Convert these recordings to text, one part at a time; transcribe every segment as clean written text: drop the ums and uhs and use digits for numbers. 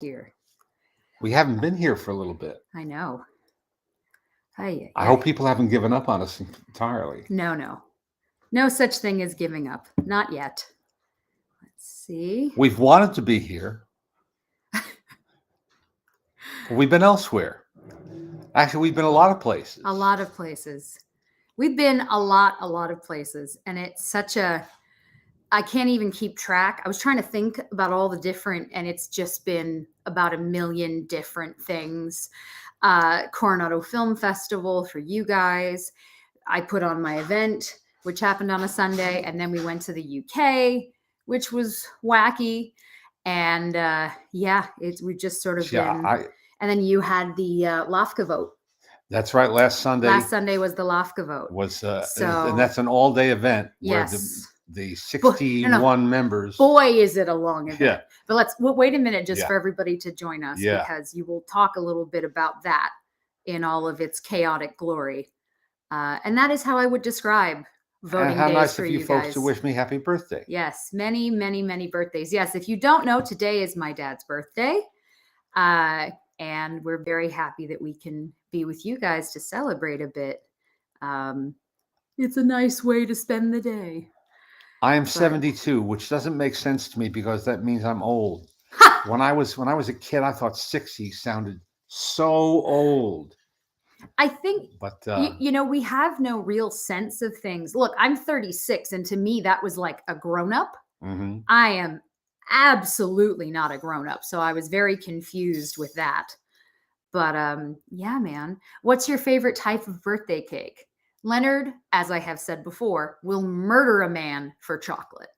here. We haven't been here for a little bit. I know. I hope people haven't given up on us entirely. No. No such thing as giving up. Not yet. Let's see. We've wanted to be here. We've been elsewhere. Actually, we've been a lot of places. A lot of places. We've been a lot of places. And it's such I can't even keep track. I was trying to think about all the different, and it's just been about a million different things. Coronado Film Festival for you guys. I put on my event, which happened on a Sunday, and then we went to the UK, which was wacky. And we just sort of been. And then you had the LAFCA vote. That's right. Last Sunday was the LAFCA vote. And that's an all-day event. Yes. Where the 61 members. Boy, is it a long event. Yeah. But wait a minute just for everybody to join us because you will talk a little bit about that in all of its chaotic glory. And that is how I would describe voting and how days nice for of you you folks guys. to wish me happy birthday. Yes, many, many, many birthdays. Yes, if you don't know, today is my dad's birthday. And we're very happy that we can be with you guys to celebrate a bit. It's a nice way to spend the day. I am 72, which doesn't make sense to me because that means I'm old. When I was a kid, I thought 60 sounded so old. I think, but we have no real sense of things. Look, I'm 36, and to me, that was like a grown-up. Mm-hmm. I am absolutely not a grown-up, so I was very confused with that. But yeah, man. What's your favorite type of birthday cake? Leonard, as I have said before, will murder a man for chocolate.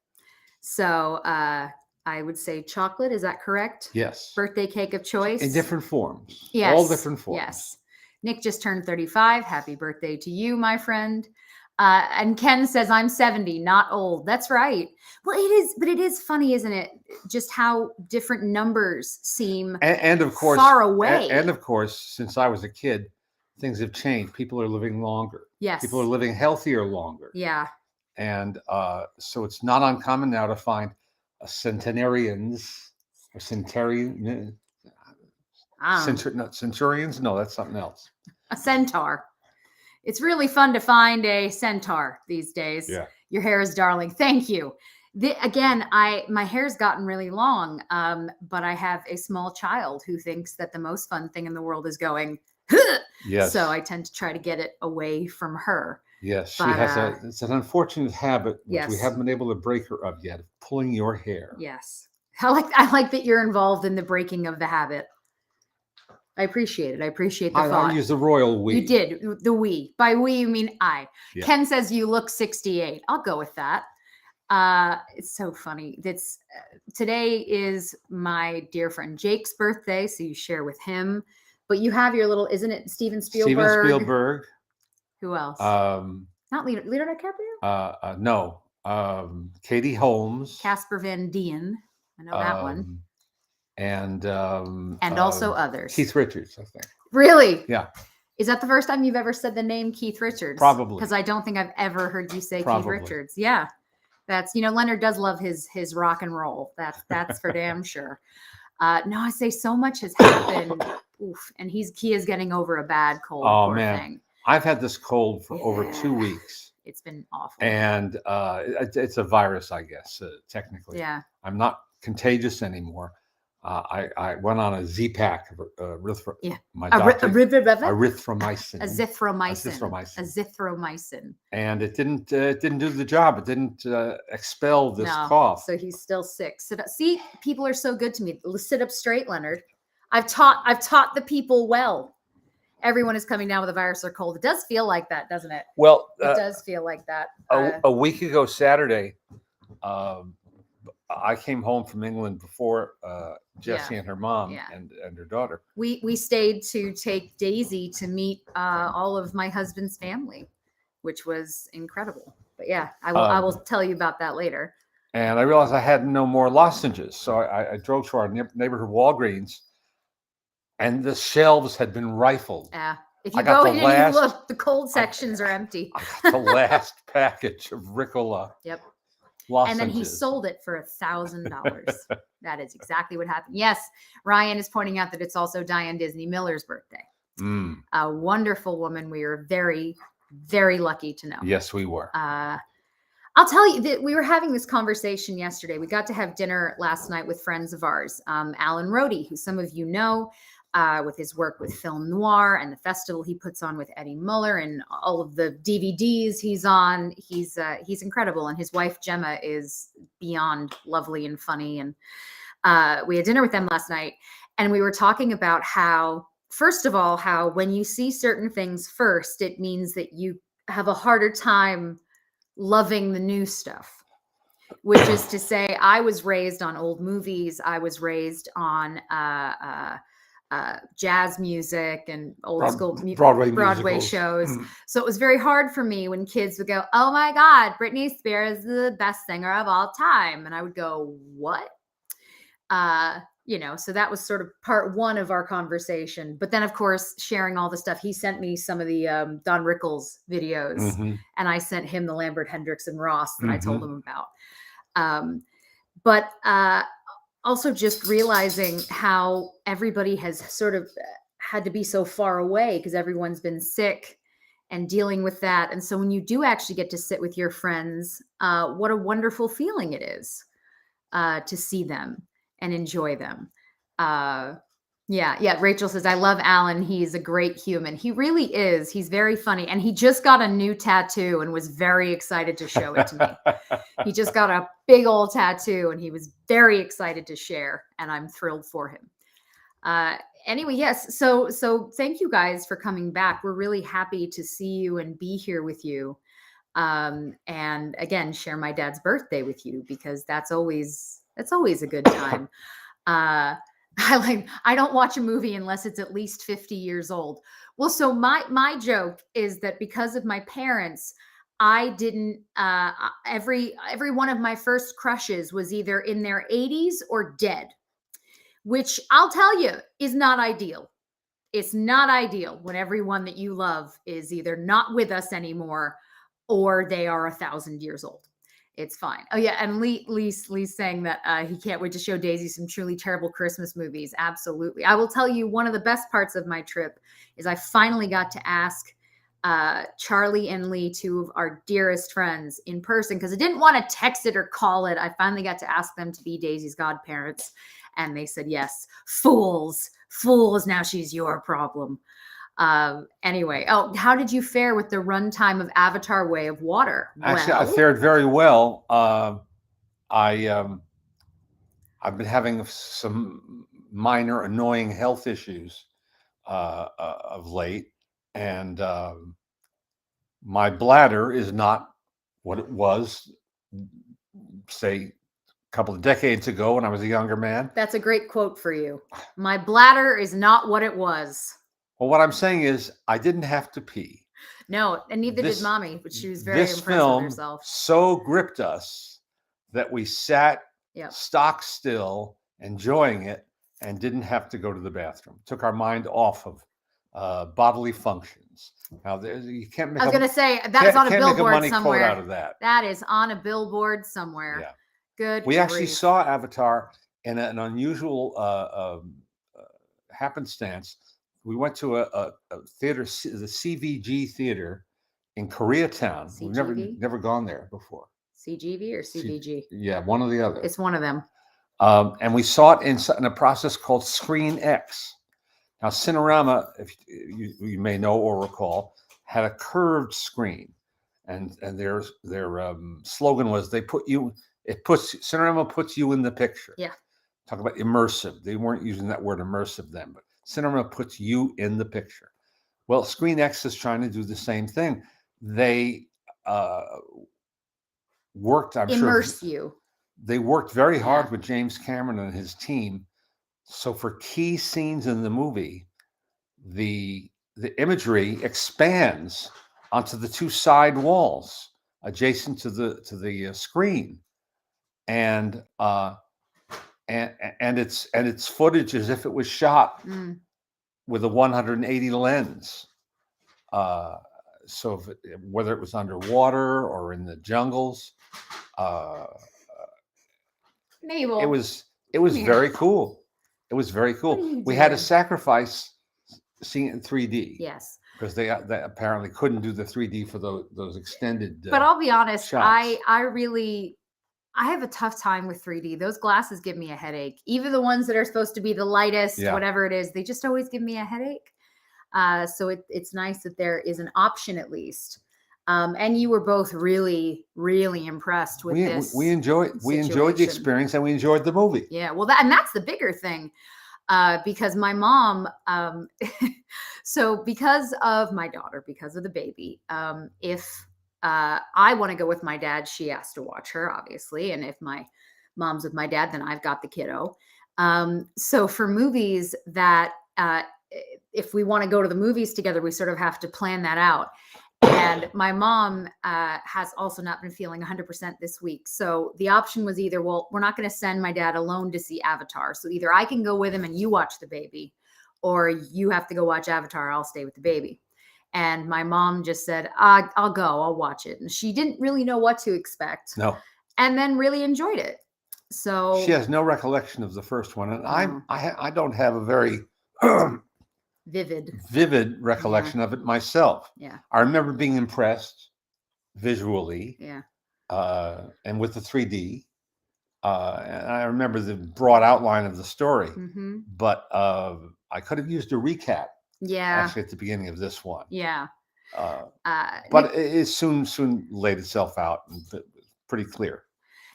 So I would say chocolate. Is that correct? Yes. Birthday cake of choice? In different forms. Yes. All different forms. Yes. Nick just turned 35. Happy birthday to you, my friend. And Ken says, I'm 70, not old. That's right. Well, it is, but it is funny, isn't it? Just how different numbers seem and of course, far away. And of course, since I was a kid, things have changed. People are living longer. Yes. People are living healthier longer. Yeah. And so it's not uncommon now to find centenarians or centurions. Centurions? No, that's something else. A centaur. It's really fun to find a centaur these days. Yeah. Your hair is darling. Thank you. Again, my hair's gotten really long, but I have a small child who thinks that the most fun thing in the world is going, yes. So I tend to try to get it away from her. Yes, she has it's an unfortunate habit, which we haven't been able to break her of yet, of pulling your hair. Yes. I like that you're involved in the breaking of the habit. I appreciate it. I appreciate the thought. I use the royal we. You did. The we. By we, you mean I. Yeah. Ken says you look 68. I'll go with that. It's so funny. Today is my dear friend Jake's birthday, so you share with him. But you have your little, isn't it Steven Spielberg? Steven Spielberg. Who else? Not Leonardo DiCaprio? No. Katie Holmes. Casper Van Dien. I know that one. And also others. Keith Richards, I think. Really? Yeah. Is that the first time you've ever said the name Keith Richards? Probably. Because I don't think I've ever heard you say Keith Richards. Yeah. That's, Leonard does love his rock and roll. That's for damn sure. No, I say so much has happened. Oof. And he is getting over a bad cold. Oh, man. Thing. I've had this cold for over 2 weeks. It's been awful. And it's a virus, I guess, technically. Yeah. I'm not contagious anymore. I went on a Z-Pack, my doctor, erythromycin. Azithromycin. And it didn't do the job. It didn't expel this cough. So he's still sick. See, people are so good to me. Sit up straight, Leonard. I've taught the people well. Everyone is coming down with a virus or cold. It does feel like that, doesn't it? Well, it does feel like that. A week ago Saturday, I came home from England before Jessie and her mom and her daughter. We stayed to take Daisy to meet all of my husband's family, which was incredible. But yeah, I will tell you about that later. And I realized I had no more lozenges, so I drove to our neighborhood Walgreens, and the shelves had been rifled. Yeah. If you go in and you look, the cold sections are empty. I got the last package of Ricola. Yep. And then he sold it for $1,000. That is exactly what happened. Yes, Ryan is pointing out that it's also Diane Disney Miller's birthday. A wonderful woman. We are very, very lucky to know. Yes, we were. I'll tell you that we were having this conversation yesterday. We got to have dinner last night with friends of ours. Alan Rohde, who some of you know, with his work with Film Noir and the festival he puts on with Eddie Muller and all of the DVDs he's on. He's incredible. And his wife, Gemma, is beyond lovely and funny. And we had dinner with them last night. And we were talking about how, first of all, how when you see certain things first, it means that you have a harder time loving the new stuff. Which is to say, I was raised on old movies. I was raised on jazz music and old school Broadway shows. So it was very hard for me when kids would go, "Oh my God, Britney Spears is the best singer of all time." And I would go, "What?" So that was sort of part one of our conversation. But then, of course, sharing all the stuff, he sent me some of the Don Rickles videos, and I sent him the Lambert, Hendricks, and Ross that I told him about. But also just realizing how everybody has sort of had to be so far away because everyone's been sick and dealing with that. And so when you do actually get to sit with your friends, what a wonderful feeling it is to see them and enjoy them. Rachel says, "I love Alan. He's a great human." He really is. He's very funny. And he just got a new tattoo and was very excited to show it to me. He just got a big old tattoo and he was very excited to share. And I'm thrilled for him. Anyway, yes. So thank you guys for coming back. We're really happy to see you and be here with you. And again, share my dad's birthday with you because that's always a good time. I don't watch a movie unless it's at least 50 years old. Well, so my joke is that because of my parents, I didn't, every one of my first crushes was either in their 80s or dead, which I'll tell you is not ideal. It's not ideal when everyone that you love is either not with us anymore or they are 1,000 years old. It's fine. Oh yeah, and Lee's saying that he can't wait to show Daisy some truly terrible Christmas movies. Absolutely. I will tell you one of the best parts of my trip is I finally got to ask Charlie and Lee, two of our dearest friends, in person because I didn't want to text it or call it. I finally got to ask them to be Daisy's godparents, and they said yes. Fools. Now she's your problem. Anyway, how did you fare with the runtime of Avatar: Way of Water? Actually, I fared very well. I've been having some minor annoying health issues of late, and my bladder is not what it was, say, a couple of decades ago when I was a younger man. That's a great quote for you. My bladder is not what it was. Well, what I'm saying is I didn't have to pee. No, and neither did Mommy, but she was very impressed with herself. So gripped us that we sat stock still, enjoying it, and didn't have to go to the bathroom. Took our mind off of bodily functions. Now, you can't make. I was going to say that's on a billboard somewhere. Out of that. That is on a billboard somewhere. Yeah. Good. We actually saw Avatar in an unusual happenstance. We went to a theater, the CVG Theater in Koreatown. CGV? We've never gone there before. CGV or CVG? Yeah, one or the other. It's one of them. And we saw it in a process called Screen X. Now, Cinerama, if you may know or recall, had a curved screen, and their slogan was Cinerama puts you in the picture. Yeah. Talk about immersive. They weren't using that word immersive then, but Cinerama puts you in the picture. Well, Screen X is trying to do the same thing. They worked, Immerse you. They worked very hard with James Cameron and his team. So for key scenes in the movie, the imagery expands onto the two side walls adjacent to the screen, and it's footage as if it was shot with a 180 lens. so whether it was underwater or in the jungles, uh, it Mabel, was it was come here. very cool. It was very What are cool. you We had to doing? sacrifice seeing it in 3D Yes. because they apparently couldn't do the 3D for those extended But I'll be honest, shots. I have a tough time with 3D. Those glasses give me a headache. Even the ones that are supposed to be the lightest, Yeah. whatever it is, they just always give me a headache. So it's nice that there is an option at least. And you were both really, really impressed with this. We enjoyed the experience, and we enjoyed the movie. Yeah, well, that's the bigger thing. Because my mom, so because of my daughter, because of the baby, if I want to go with my dad, she has to watch her, obviously. And if my mom's with my dad, then I've got the kiddo. So for movies that, if we want to go to the movies together, we sort of have to plan that out. And my mom has also not been feeling 100% this week. So the option was either, well, we're not going to send my dad alone to see Avatar. So either I can go with him and you watch the baby, or you have to go watch Avatar. I'll stay with the baby. And my mom just said, I'll go, I'll watch it. And she didn't really know what to expect. No. And then really enjoyed it. So she has no recollection of the first one. And No. I don't have a very vivid recollection of it myself. Yeah. I remember being impressed visually. Yeah. And with the 3D. And I remember the broad outline of the story. Mm-hmm. But I could have used a recap. Yeah. Actually, at the beginning of this one. Yeah. But it soon laid itself out and pretty clear.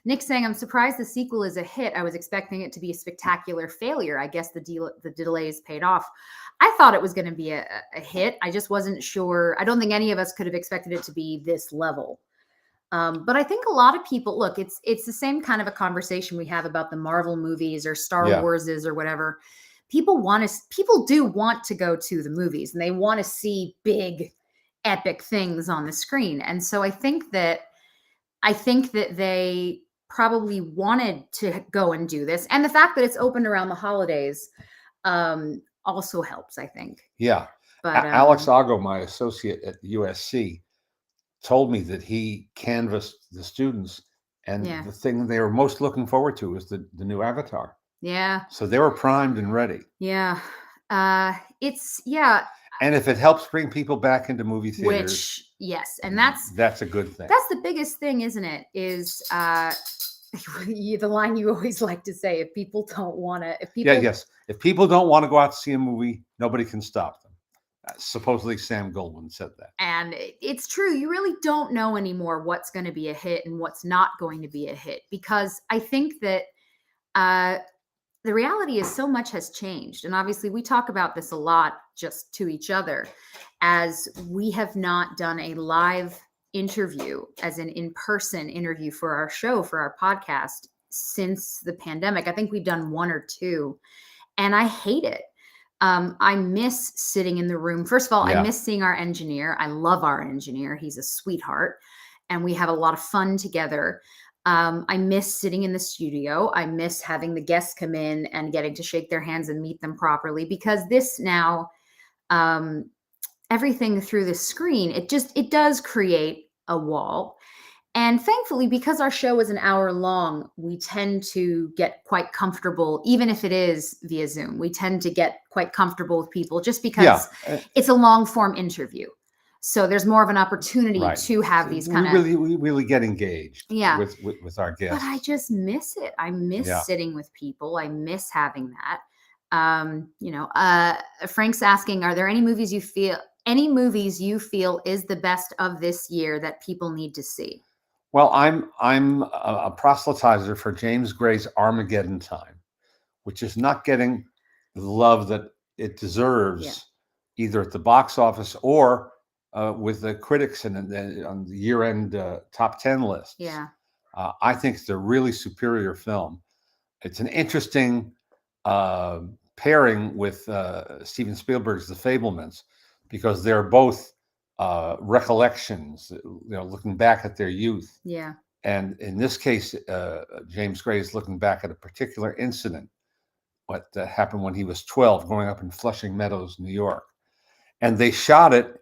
Nick's saying, I'm surprised the sequel is a hit. I was expecting it to be a spectacular failure. I guess the delays paid off. I thought it was going to be a hit. I just wasn't sure. I don't think any of us could have expected it to be this level. But I think a lot of people, look, it's the same kind of a conversation we have about the Marvel movies or Star Warses or whatever. People do want to go to the movies, and they want to see big, epic things on the screen. And so I think that they probably wanted to go and do this. And the fact that it's opened around the holidays also helps, I think. Yeah. But Alex Ago, my associate at USC, told me that he canvassed the students, and the thing they were most looking forward to was the new Avatar. Yeah. So they were primed and ready. Yeah. And if it helps bring people back into movie theaters, which, yes, and that's a good thing. That's the biggest thing, isn't it? Is the line you always like to say: if people don't want to, if people don't want to go out to see a movie, nobody can stop them. Supposedly Sam Goldwyn said that. And it's true. You really don't know anymore what's going to be a hit and what's not going to be a hit, because I think that the reality is so much has changed. And obviously we talk about this a lot just to each other, as we have not done a live interview, as an in-person interview for our show, for our podcast, since the pandemic. I think we've done one or two, and I hate it. I miss sitting in the room. First of all, I miss seeing our engineer. I love our engineer. He's a sweetheart, and we have a lot of fun together. I miss sitting in the studio. I miss having the guests come in and getting to shake their hands and meet them properly, because this now, everything through the screen, it does create a wall. And thankfully, because our show is an hour long, we tend to get quite comfortable, even if it is via Zoom. We tend to get quite comfortable with people just because it's a long form interview. So there's more of an opportunity to have these kind of... We really get engaged with our guests. But I just miss it. I miss sitting with people. I miss having that. Frank's asking, are there any movies you feel is the best of this year that people need to see? Well, I'm a proselytizer for James Gray's Armageddon Time, which is not getting the love that it deserves, either at the box office or with the critics and on the year-end top 10 lists. Yeah, I think it's a really superior film. It's an interesting pairing with Steven Spielberg's The Fabelmans, because they're both recollections, looking back at their youth. Yeah. And in this case, James Gray is looking back at a particular incident, what happened when he was 12, growing up in Flushing Meadows, New York. And they shot it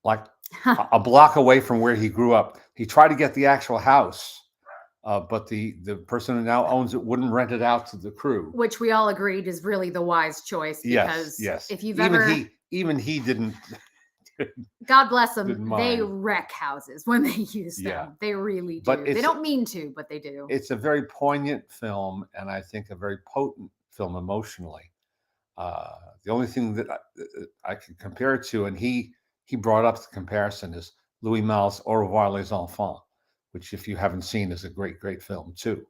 like a block away from where he grew up. He tried to get the actual house, but the person who now owns it wouldn't rent it out to the crew. Which we all agreed is really the wise choice, because Yes. if you've even ever, even he didn't. God bless them, didn't they mind. wreck houses when they use them. Yeah. They really do. But They don't mean to, but they do. It's a very poignant film, and I think a very potent film emotionally. The only thing that I can compare it to, and he brought up the comparison, is Louis Malle's Au revoir les enfants, which, if you haven't seen, is a great film too.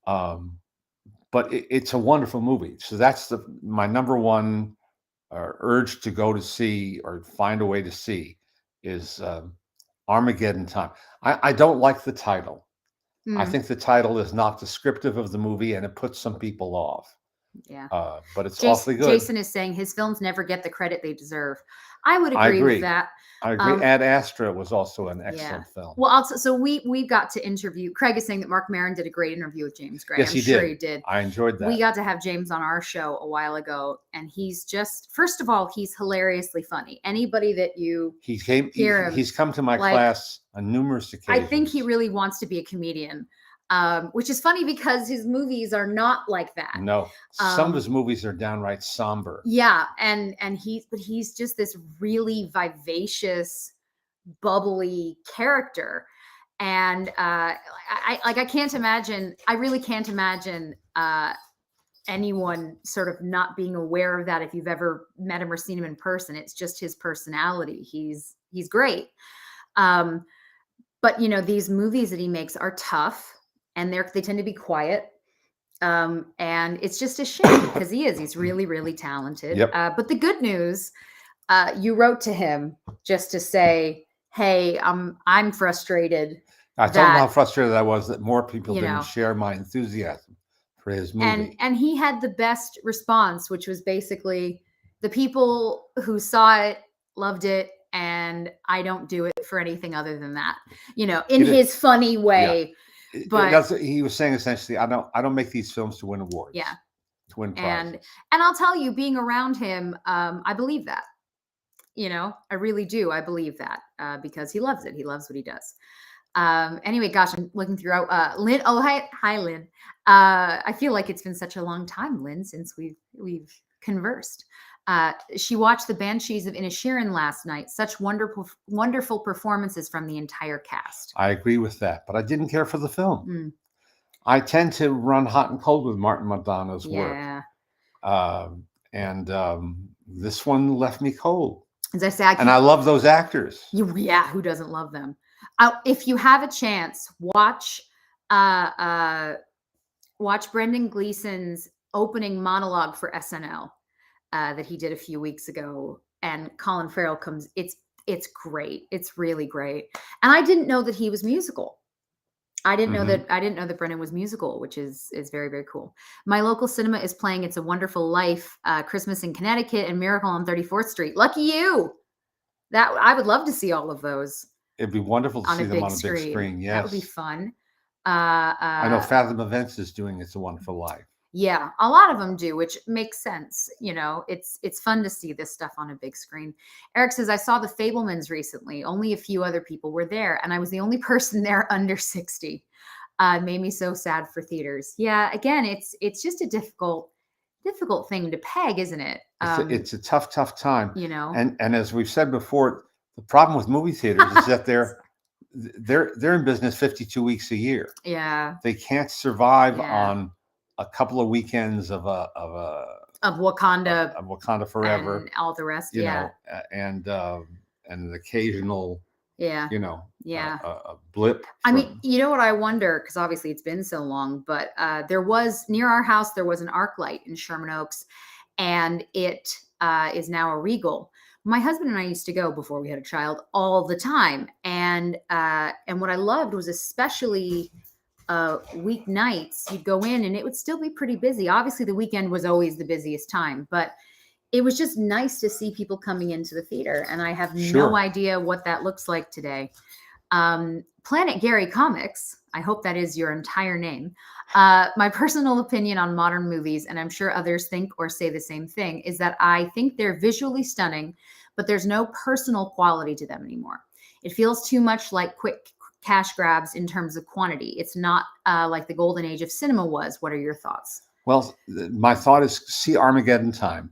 But it's a wonderful movie. So that's my number one urge to go to see or find a way to see is Armageddon Time. I don't like the title. I think the title is not descriptive of the movie, and it puts some people off. Yeah. But it's awfully good. Jason is saying his films never get the credit they deserve. I would agree with that. I agree. Ad Astra was also an excellent film. Well, also, so we got to interview. Craig is saying that Mark Maron did a great interview with James Gray. Yes, I'm sure he did. I enjoyed that. We got to have James on our show a while ago, and he's just, first of all, he's hilariously funny. Anybody that you he's come to my class on numerous occasions. I think he really wants to be a comedian. Which is funny because his movies are not like that. No, some of his movies are downright somber. Yeah, and he's just this really vivacious, bubbly character, and I can't imagine. I really can't imagine anyone sort of not being aware of that if you've ever met him or seen him in person. It's just his personality. He's great. But these movies that he makes are tough. And they tend to be quiet. And it's just a shame because he's really, really talented. Yep. But the good news, you wrote to him just to say, hey, I'm frustrated. I told him how frustrated I was that more people didn't share my enthusiasm for his movie. And he had the best response, which was basically, the people who saw it loved it, and I don't do it for anything other than that. In his funny way. Yeah. But he was saying essentially, I don't make these films to win awards. Yeah. To win prizes. And I'll tell you, being around him, I believe that. I really do. I believe that because he loves it. He loves what he does. Anyway, gosh, I'm looking through Lynn. Oh, hi, Lynn. I feel like it's been such a long time, Lynn, since we've conversed. She watched the Banshees of Inisherin last night. Such wonderful performances from the entire cast. I agree with that, but I didn't care for the film. I tend to run hot and cold with Martin Modano's work. And this one left me cold. As I say, I love those actors. Yeah, who doesn't love them? If you have a chance, watch Brendan Gleeson's opening monologue for SNL. That he did a few weeks ago, and Colin Farrell comes. It's great. It's really great. And I didn't know that he was musical. I didn't know that Brendan was musical, which is very, very cool. My local cinema is playing It's a Wonderful Life, Christmas in Connecticut, and Miracle on 34th Street. Lucky you. That I would love to see all of those. It'd be wonderful to see them on a big screen. Yes, that would be fun. I know Fathom Events is doing It's a Wonderful Life. Yeah, a lot of them do, which makes sense. It's fun to see this stuff on a big screen. Eric says, I saw The Fabelmans recently. Only a few other people were there, and I was the only person there under 60. Made me so sad for theaters. Yeah, again, it's just a difficult thing to peg, isn't it? It's a tough time. And as we've said before, the problem with movie theaters is that they're in business 52 weeks a year. Yeah, they can't survive on a couple of weekends of Wakanda, of Wakanda Forever, and all the rest. And an occasional, a blip. I mean, what I wonder, because obviously it's been so long, but there was near our house there was an ArcLight in Sherman Oaks, and it is now a Regal. My husband and I used to go before we had a child all the time, and what I loved was especially. Weeknights, you'd go in and it would still be pretty busy. Obviously, the weekend was always the busiest time, but it was just nice to see people coming into the theater. And I have no idea what that looks like today. Planet Gary Comics, I hope that is your entire name. My personal opinion on modern movies, and I'm sure others think or say the same thing, is that I think they're visually stunning, but there's no personal quality to them anymore. It feels too much like quick cash grabs in terms of quantity. It's not like the golden age of cinema was. What are your thoughts? Well, my thought is see Armageddon Time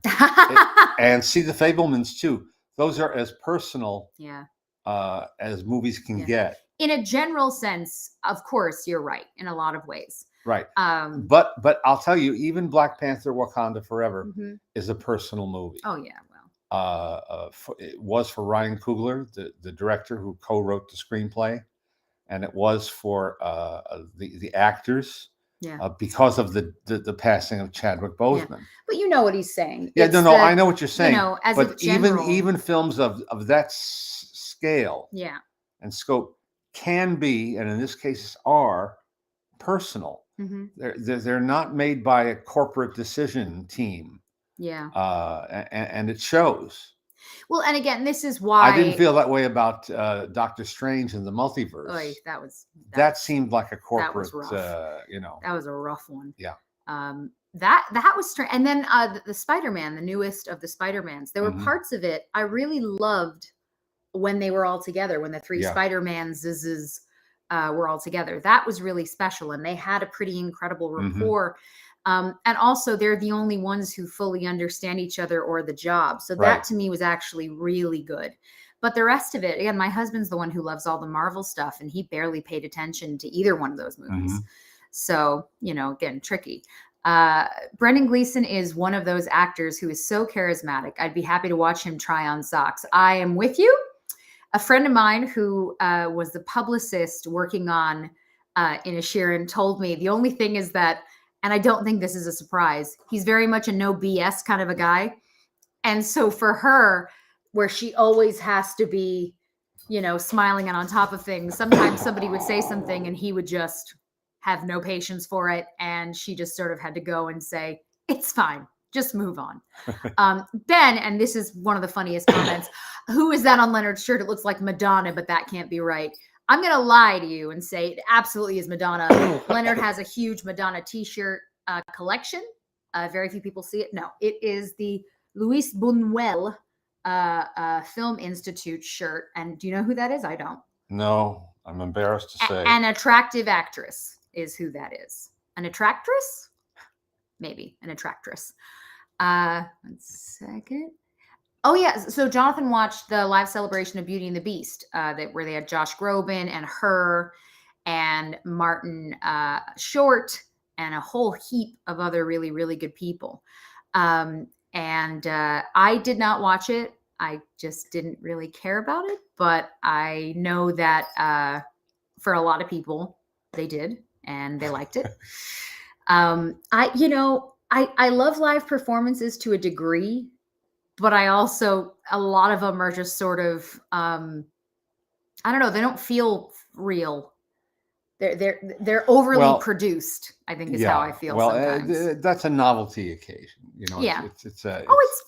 and see The Fabelmans too. Those are as personal Yeah. As movies can Yeah. get. In a general sense, of course, you're right in a lot of ways. Right. But I'll tell you, even Black Panther: Wakanda Forever is a personal movie. Oh yeah, it was for Ryan Coogler, the director who co-wrote the screenplay, and it was for the actors. Yeah. Because of the passing of Chadwick Boseman. Yeah. But you know what he's saying. Yeah, no, I know what you're saying. You know, as but a general, even films of that scale, yeah, and scope can be, and in this case are, personal. They're not made by a corporate decision team. Yeah. And it shows. Well, and again, this is why I didn't feel that way about Doctor Strange in the Multiverse. Oh, that seemed like a corporate. That was rough. That was a rough one. Yeah. That was strange. And then the Spider-Man, the newest of the Spider-Mans, there were parts of it I really loved when they were all together, when the three Spider-Mans were all together. That was really special, and they had a pretty incredible rapport. And also, they're the only ones who fully understand each other or the job. So that to me was actually really good. But the rest of it, again, my husband's the one who loves all the Marvel stuff, and he barely paid attention to either one of those movies. So, again, tricky. Brendan Gleeson is one of those actors who is so charismatic. I'd be happy to watch him try on socks. I am with you. A friend of mine who was the publicist working on Inisherin told me the only thing is that, and I don't think this is a surprise, he's very much a no BS kind of a guy. And so for her, where she always has to be, smiling and on top of things, sometimes somebody would say something and he would just have no patience for it. And she just sort of had to go and say, it's fine. Just move on. Ben, and this is one of the funniest comments, who is that on Leonard's shirt? It looks like Madonna, but that can't be right. I'm going to lie to you and say it absolutely is Madonna. Leonard has a huge Madonna t-shirt collection. Very few people see it. No, it is the Luis Buñuel Film Institute shirt. And do you know who that is? I don't. No, I'm embarrassed to say. An attractive actress is who that is. An attractress? Maybe an attractress. 1 second. Oh yeah, so Jonathan watched the live celebration of Beauty and the Beast, where they had Josh Groban and her and Martin Short and a whole heap of other really, really good people. And I did not watch it. I just didn't really care about it, but I know that for a lot of people, they did and they liked it. I love live performances to a degree, but I also, a lot of them are just sort of, I don't know, they don't feel real. They're overly produced, I think is how I feel sometimes. That's a novelty occasion, Yeah. It's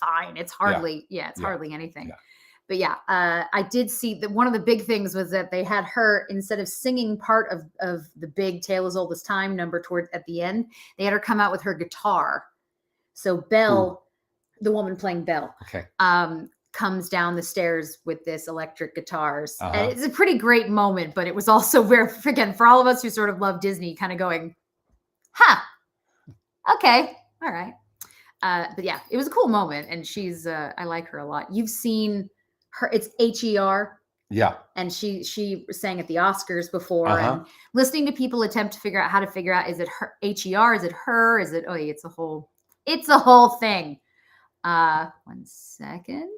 fine. It's hardly, hardly anything. Yeah. But yeah, I did see that one of the big things was that they had her, instead of singing part of the big Tale as Old as Time number at the end, they had her come out with her guitar. So Belle, the woman playing Belle, comes down the stairs with this electric guitars. And it's a pretty great moment, but it was also where, again, for all of us who sort of love Disney, kind of going, okay, all right. But yeah, it was a cool moment. And she's, I like her a lot. You've seen her, it's HER. Yeah. And she sang at the Oscars before, and listening to people attempt to figure out, is it her HER? Is it her? Is it, it's a whole thing. 1 second.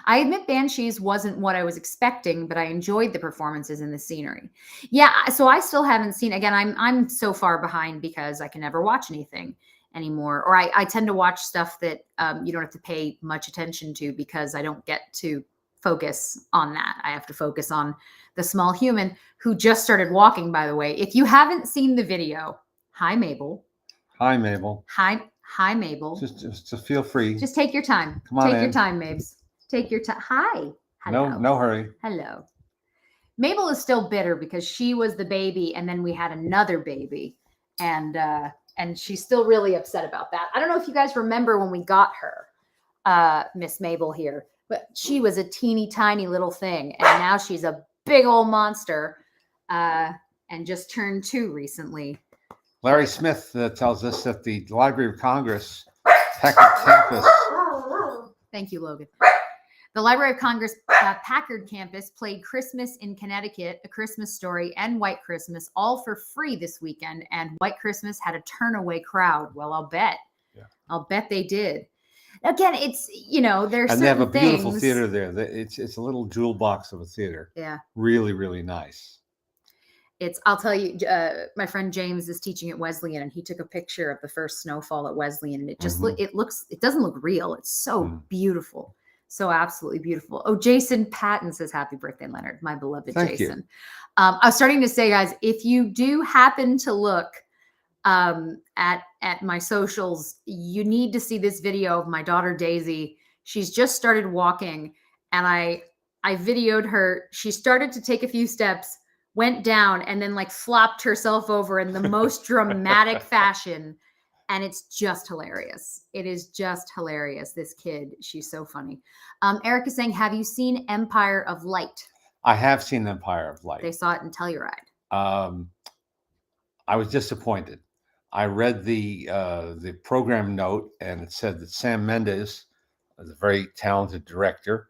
I admit Banshees wasn't what I was expecting, but I enjoyed the performances and the scenery. Yeah. So I still haven't seen, again, I'm so far behind because I can never watch anything anymore. Or I tend to watch stuff that you don't have to pay much attention to because I don't get to focus on that. I have to focus on the small human who just started walking, by the way. If you haven't seen the video, hi, Mabel. Hi, Mabel. Hi, Mabel. Just feel free. Just take your time. Take your time, Mabes. Take your time. Hi. Hello. No hurry. Hello. Mabel is still bitter because she was the baby, and then we had another baby, and she's still really upset about that. I don't know if you guys remember when we got her, Miss Mabel here, but she was a teeny tiny little thing, and now she's a big old monster, and just turned 2 recently. Larry Smith tells us that the Library of Congress Packard campus. Thank you, Logan. The Library of Congress Packard campus played Christmas in Connecticut, A Christmas Story, and White Christmas all for free this weekend. And White Christmas had a turnaway crowd. Well, I'll bet. Yeah. I'll bet they did. Again, it's, there's and they have a beautiful things. Theater there. It's a little jewel box of a theater. Yeah. Really, really nice. I'll tell you, my friend James is teaching at Wesleyan, and he took a picture of the first snowfall at Wesleyan, and it just it doesn't look real. It's so beautiful. So absolutely beautiful. Oh, Jason Patton says, happy birthday, Leonard, my beloved Thank Jason. You. I was starting to say, guys, if you do happen to look at my socials, you need to see this video of my daughter, Daisy. She's just started walking, and I videoed her. She started to take a few steps, went down, and then flopped herself over in the most dramatic fashion. And it's just hilarious. It is just hilarious. This kid, she's so funny. Eric is saying, have you seen Empire of Light? I have seen Empire of Light. They saw it in Telluride. I was disappointed. I read the program note, and it said that Sam Mendes is a very talented director,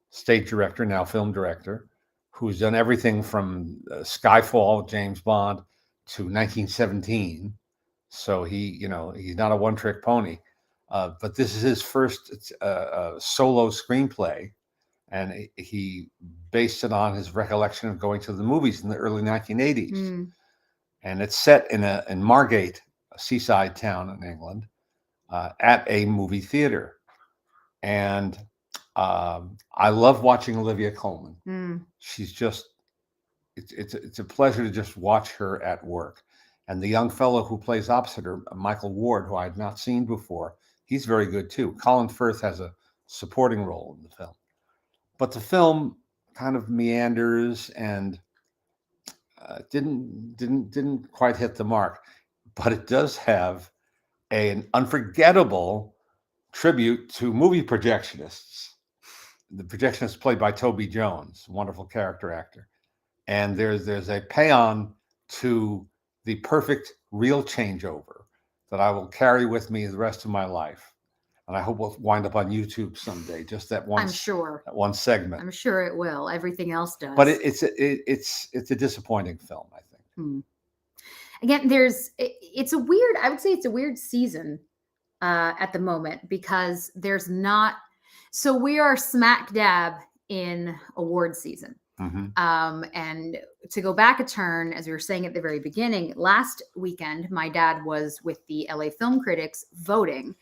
stage director, now film director, who's done everything from Skyfall, James Bond, to 1917. So he's not a one-trick pony, but this is his first solo screenplay, and he based it on his recollection of going to the movies in the early 1980s. And it's set in Margate, a seaside town in England, at a movie theater. And I love watching Olivia Colman. She's just it's a pleasure to just watch her at work. And the young fellow who plays opposite her, Michael Ward, who I had not seen before, he's very good too. Colin Firth has a supporting role in the film. But the film kind of meanders and didn't quite hit the mark. But it does have an unforgettable tribute to movie projectionists. The projectionist played by Toby Jones, wonderful character actor. And there's a paean to the perfect real changeover that I will carry with me the rest of my life. And I hope we'll wind up on YouTube someday, just that one. I'm sure. That one segment. I'm sure it will. Everything else does. But it's a disappointing film, I think. Again, I would say it's a weird season at the moment, because there's not, so we are smack dab in award season. And to go back a turn, as we were saying at the very beginning, last weekend, my dad was with the LA Film Critics voting.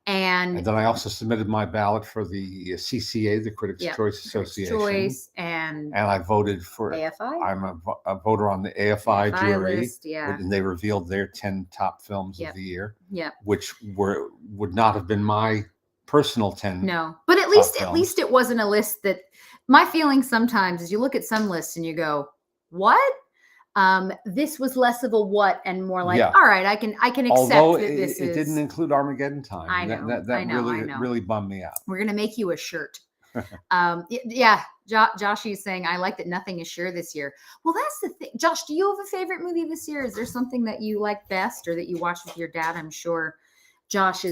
And then I also submitted my ballot for the CCA, the Critics' Choice Association. And I voted for AFI. I'm a voter on the AFI jury. List, and they revealed their 10 top films of the year. Yeah. Which would not have been my personal 10. No. But at least it wasn't a list that, my feeling sometimes is you look at some lists and you go, what? This was less of a what and more like, all right, I can accept. Although that this it didn't include Armageddon Time. I know. That really bummed me out. We're going to make you a shirt. Josh is saying, I like that nothing is sure this year. Well, that's the thing. Josh, do you have a favorite movie this year? Is there something that you like best or that you watched with your dad? I'm sure Josh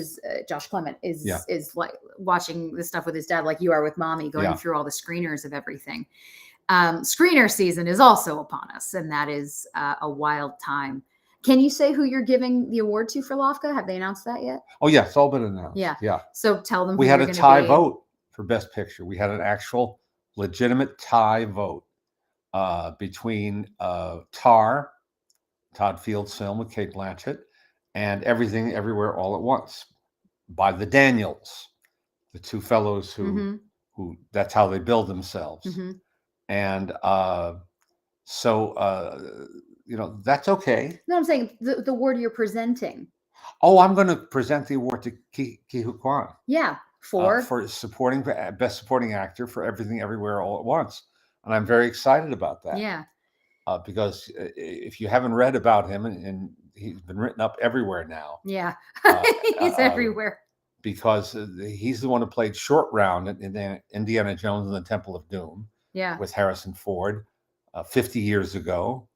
Clement is like watching this stuff with his dad, like you are with mommy, going through all the screeners of everything. Screener season is also upon us, and that is a wild time. Can you say who you're giving the award to for LAFCA? Have they announced that yet? Oh, yeah, it's all been announced. Yeah. So tell them. We had a tie vote for Best Picture. We had an actual legitimate tie vote between Tar, Todd Field's film with Cate Blanchett, and Everything Everywhere All at Once by the Daniels, the two fellows who that's how they build themselves. And that's okay. No, I'm saying the award you're presenting. Oh, I'm going to present the award to Ke Huy Quan. Yeah, for best supporting actor for Everything Everywhere All at Once, and I'm very excited about that. Yeah. Because if you haven't read about him, and he's been written up everywhere now, Yeah. uh, He's uh, everywhere. because he's the one who played Short Round in Indiana Jones and the Temple of Doom Yeah. with Harrison Ford 50 years ago,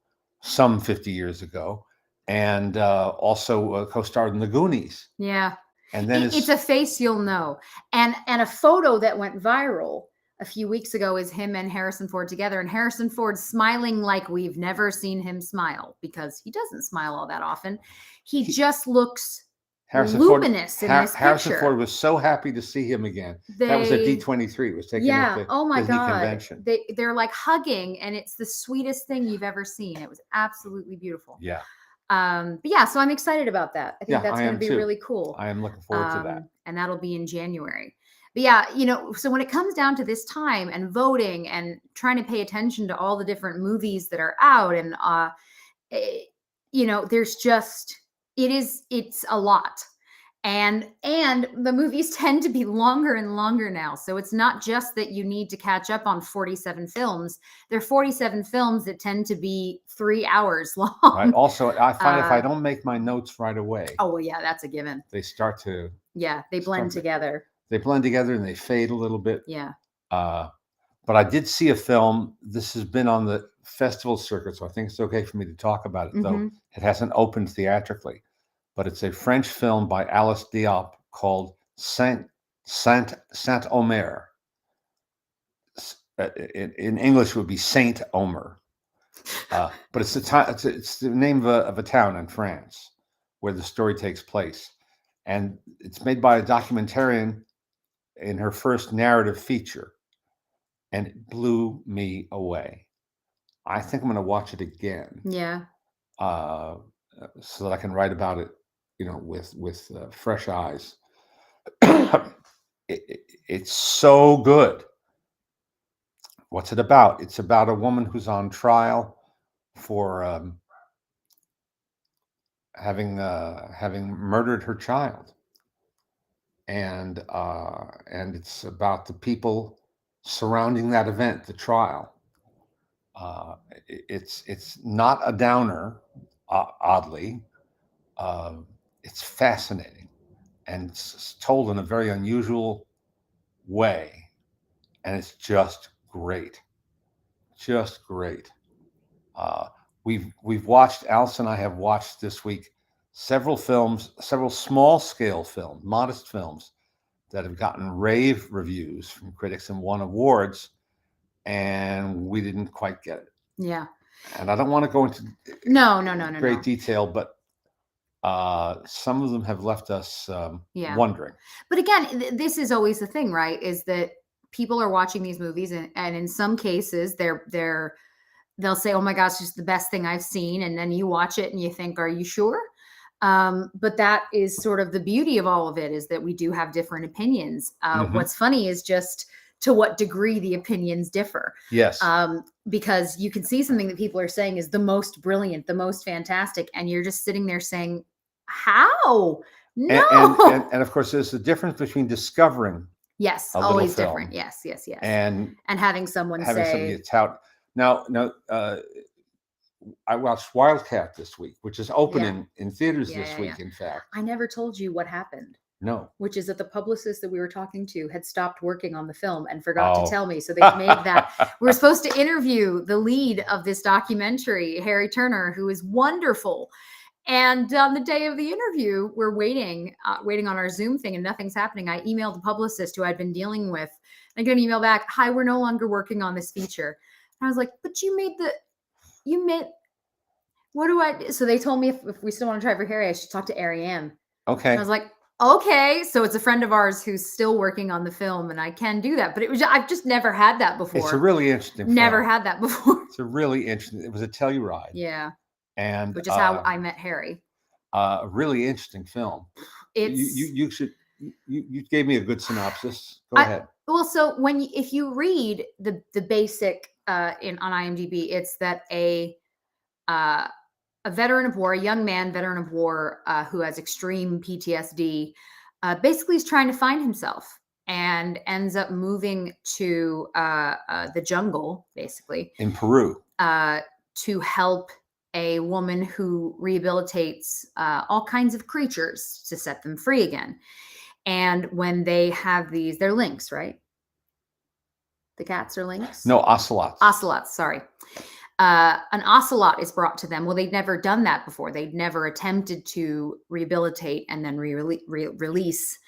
some 50 years ago, and also co-starred in The Goonies. Yeah. And then It's a face you'll know. And a photo that went viral a few weeks ago is him and Harrison Ford together, and Harrison Ford smiling like we've never seen him smile, because he doesn't smile all that often. He just looks luminous in this Harrison picture. Ford was so happy to see him again. That was at D23. It was taken at the oh my Disney God. convention. They're like hugging, and it's the sweetest thing you've ever seen. It was absolutely beautiful. Yeah. But yeah, so I'm excited about that. I think Yeah, that's I going to am be too. really cool. I am looking forward to that. And that'll be in January. But yeah, so when it comes down to this time and voting and trying to pay attention to all the different movies that are out, and there's just it's a lot. And the movies tend to be longer and longer now. So it's not just that you need to catch up on 47 films. There are 47 films that tend to be 3 hours long. Right. Also, I find if I don't make my notes right away, oh well, yeah, that's a given. they start to they blend together. They blend together and they fade a little bit. Yeah. But I did see a film. This has been on the festival circuit, so I think it's okay for me to talk about it, though it hasn't opened theatrically. But it's a French film by Alice Diop called Saint Omer. In English, it would be Saint Omer. But it's the name of a town in France where the story takes place. And it's made by a documentarian in her first narrative feature. And it blew me away. I think I'm going to watch it again. Yeah. So that I can write about it, with fresh eyes. It's so good. What's it about? It's about a woman who's on trial for having murdered her child, and it's about the people surrounding that event, the trial. It's not a downer, oddly. It's fascinating, and it's told in a very unusual way, and it's just great, just great. We've watched, Alice and I have watched this week several films, several small scale films, modest films that have gotten rave reviews from critics and won awards, and we didn't quite get it. Yeah. And I don't want to go into great detail, but some of them have left us wondering. But again, this is always the thing, right? Is that people are watching these movies, and in some cases they'll say, "Oh my gosh, it's the best thing I've seen," and then you watch it and you think, "Are you sure?" But that is sort of the beauty of all of it, is that we do have different opinions. What's funny is just to what degree the opinions differ. Yes. Because you can see something that people are saying is the most brilliant, the most fantastic, and you're just sitting there saying, how? No. And of course, there's a difference between discovering. Yes, always different. Yes. And having someone say, tout. Now, I watched Wildcat this week, which is opening in theaters this week. In fact, I never told you what happened. No. Which is that the publicist that we were talking to had stopped working on the film and forgot to tell me. So they've made that. We were supposed to interview the lead of this documentary, Harry Turner, who is wonderful. And on the day of the interview, we're waiting on our Zoom thing, and nothing's happening. I emailed the publicist who I'd been dealing with. I get an email back, "Hi, we're no longer working on this feature." And I was like, "But what do I do?" So they told me if we still want to try for Harry, I should talk to Ariane. Okay. And I was like, okay, so it's a friend of ours who's still working on the film, and I can do that. But I've just never had that before. It's a really interesting Never film. had that before. It's a really interesting. It was a Telluride. Yeah. And which is how I met Harry. A really interesting film. You gave me a good synopsis. Go ahead. Well, so if you read the basic on IMDb, it's that a veteran of war, a young man, veteran of war, who has extreme PTSD, basically is trying to find himself. and ends up moving to the jungle, basically, In Peru. to help a woman who rehabilitates all kinds of creatures to set them free again. And when they have these, they're lynx, right? The cats are lynx? No, ocelots. Ocelots, sorry. An ocelot is brought to them. Well, they'd never done that before. They'd never attempted to rehabilitate and then release.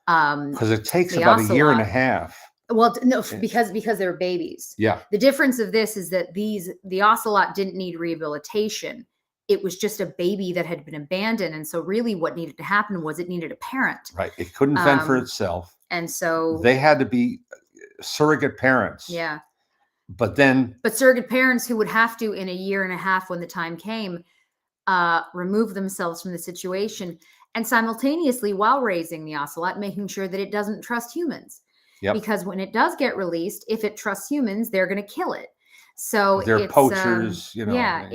Because it takes the about a year and a ocelot. half. Well, no, because they're babies. Yeah. The difference of this is that the ocelot didn't need rehabilitation. It was just a baby that had been abandoned, and so really, what needed to happen was it needed a parent. Right. It couldn't fend for itself, and so they had to be surrogate parents. Yeah. But surrogate parents who would have to, in a year and a half, when the time came, remove themselves from the situation, and simultaneously, while raising the ocelot, making sure that it doesn't trust humans. Yep. Because when it does get released, if it trusts humans, they're going to kill it. So they're poachers, Yeah,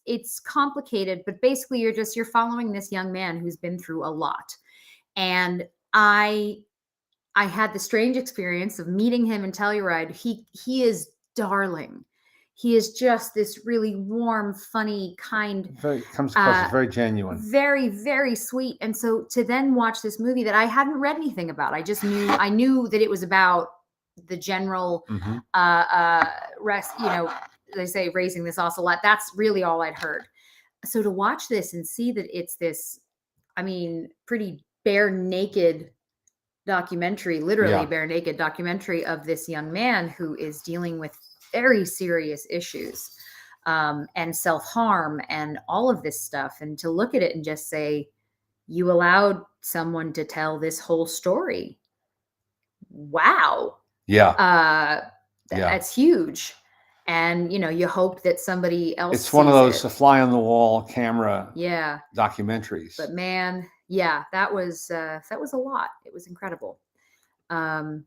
it's complicated, but basically you're following this young man who's been through a lot. And I had the strange experience of meeting him in Telluride. He is darling. He is just this really warm, funny, kind. Comes across as very genuine. Very, very sweet. And so to then watch this movie that I hadn't read anything about, I knew that it was about the general rest, they say raising this ocelot. That's really all I'd heard. So to watch this and see that it's this, pretty bare naked documentary, literally bare naked documentary of this young man who is dealing with very serious issues and self-harm and all of this stuff, and to look at it and just say, you allowed someone to tell this whole story. Wow. That's huge. And you hope that somebody else it's one of those fly on the wall camera documentaries. But man, that was a lot. It was incredible. So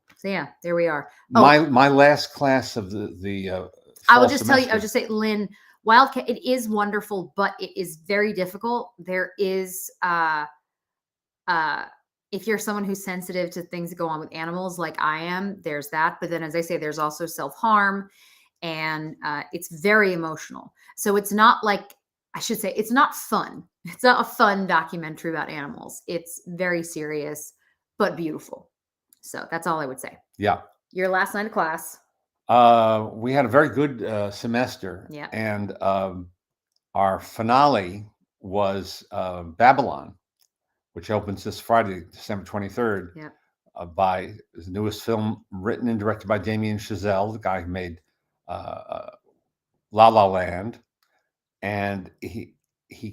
there we are. My last class of the I will just tell you, I'll just say, Lynn, Wildcat, it is wonderful, but it is very difficult. There is if you're someone who's sensitive to things that go on with animals like I am, there's that. But then, as I say, there's also self-harm, and it's very emotional. So it's not like, I should say, it's not fun. It's not a fun documentary about animals. It's very serious, but beautiful. So that's all I would say. Yeah. Your last night of class. We had a very good semester. Yeah. And our finale was Babylon, which opens this Friday, December 23rd. Yeah. By his newest film, written and directed by Damien Chazelle, the guy who made La La Land. And he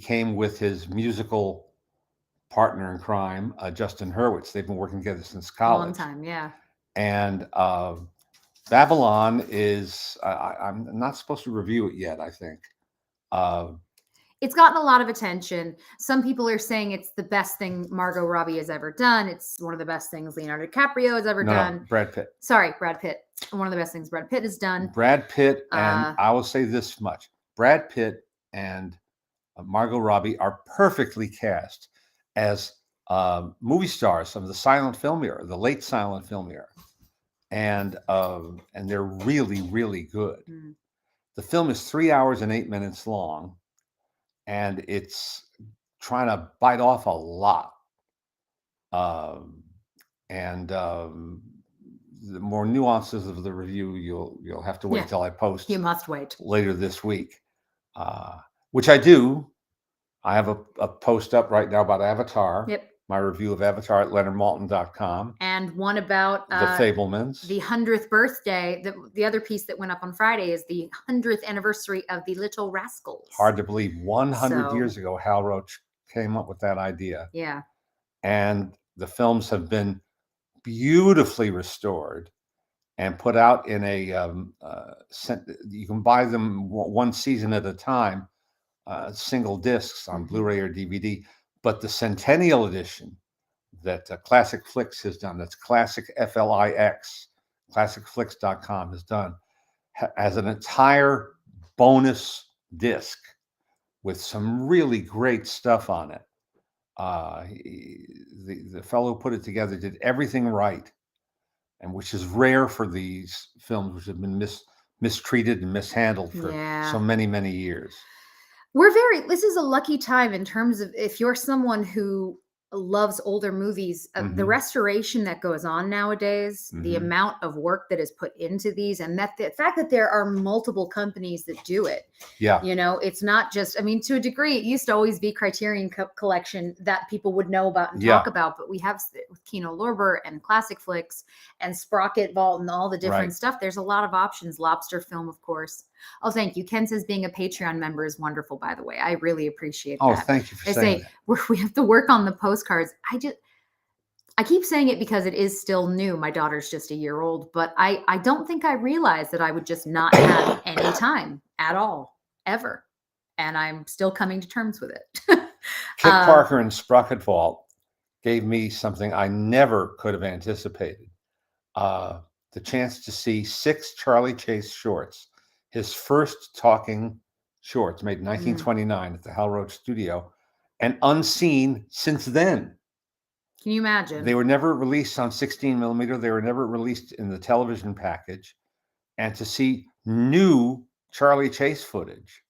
came with his musical partner in crime, Justin Hurwitz. They've been working together since college. Long time, yeah. And Babylon is, I'm not supposed to review it yet, I think. It's gotten a lot of attention. Some people are saying it's the best thing Margot Robbie has ever done. It's one of the best things Leonardo DiCaprio has ever done. No, Brad Pitt. Sorry, Brad Pitt. One of the best things Brad Pitt has done. Brad Pitt, and I will say this much. Brad Pitt and Margot Robbie are perfectly cast as movie stars of the silent film era, the late silent film era. And they're really, really good. Mm. The film is 3 hours and 8 minutes long, and it's trying to bite off a lot. The more nuances of the review, you'll have to wait till I post. You must wait later this week, which I do. I have a post up right now about Avatar. Yep. My review of Avatar at leonardmaltin.com. And one about The Fabelmans. The 100th birthday. The other piece that went up on Friday is the 100th anniversary of The Little Rascals. Hard to believe. 100 years ago, Hal Roach came up with that idea. Yeah. And the films have been beautifully restored and put out in a, you can buy them one season at a time, single discs on Blu-ray or DVD. But the Centennial Edition that Classic Flicks has done, that's Classic Flix, classicflix.com has done, has an entire bonus disc with some really great stuff on it. The fellow who put it together did everything right. and which is rare for these films, which have been mistreated and mishandled for so Yeah. many years. This is a lucky time in terms of if you're someone who loves older movies, the Hmm. restoration that goes on nowadays, the Hmm. amount of work that is put into these, and that the fact that there are multiple companies that do it. Yeah, It's not just, I mean, to a degree, it used to always be Criterion Collection that people would know about and talk yeah, about, but we have with Kino Lorber and Classic Flicks and Sprocket Vault and all the different right. stuff. There's a lot of options. Lobster Film, of course. Oh, thank you. Ken says being a Patreon member is wonderful, by the way. I really appreciate Oh, that. thank you for I saying say that. we have to work on the postcards. I keep saying it because it is still new. My daughter's just a year old, but I don't think I realized that I would just not have any time at all, ever. And I'm still coming to terms with it. Kit Parker and Sprocket Vault gave me something I never could have anticipated. The chance to see 6 Charlie Chase shorts, his first talking shorts made in 1929 at the Hal Roach Studio, and unseen since then. Can you imagine? They were never released on 16 millimeter. They were never released in the television package. And to see new Charlie Chase footage,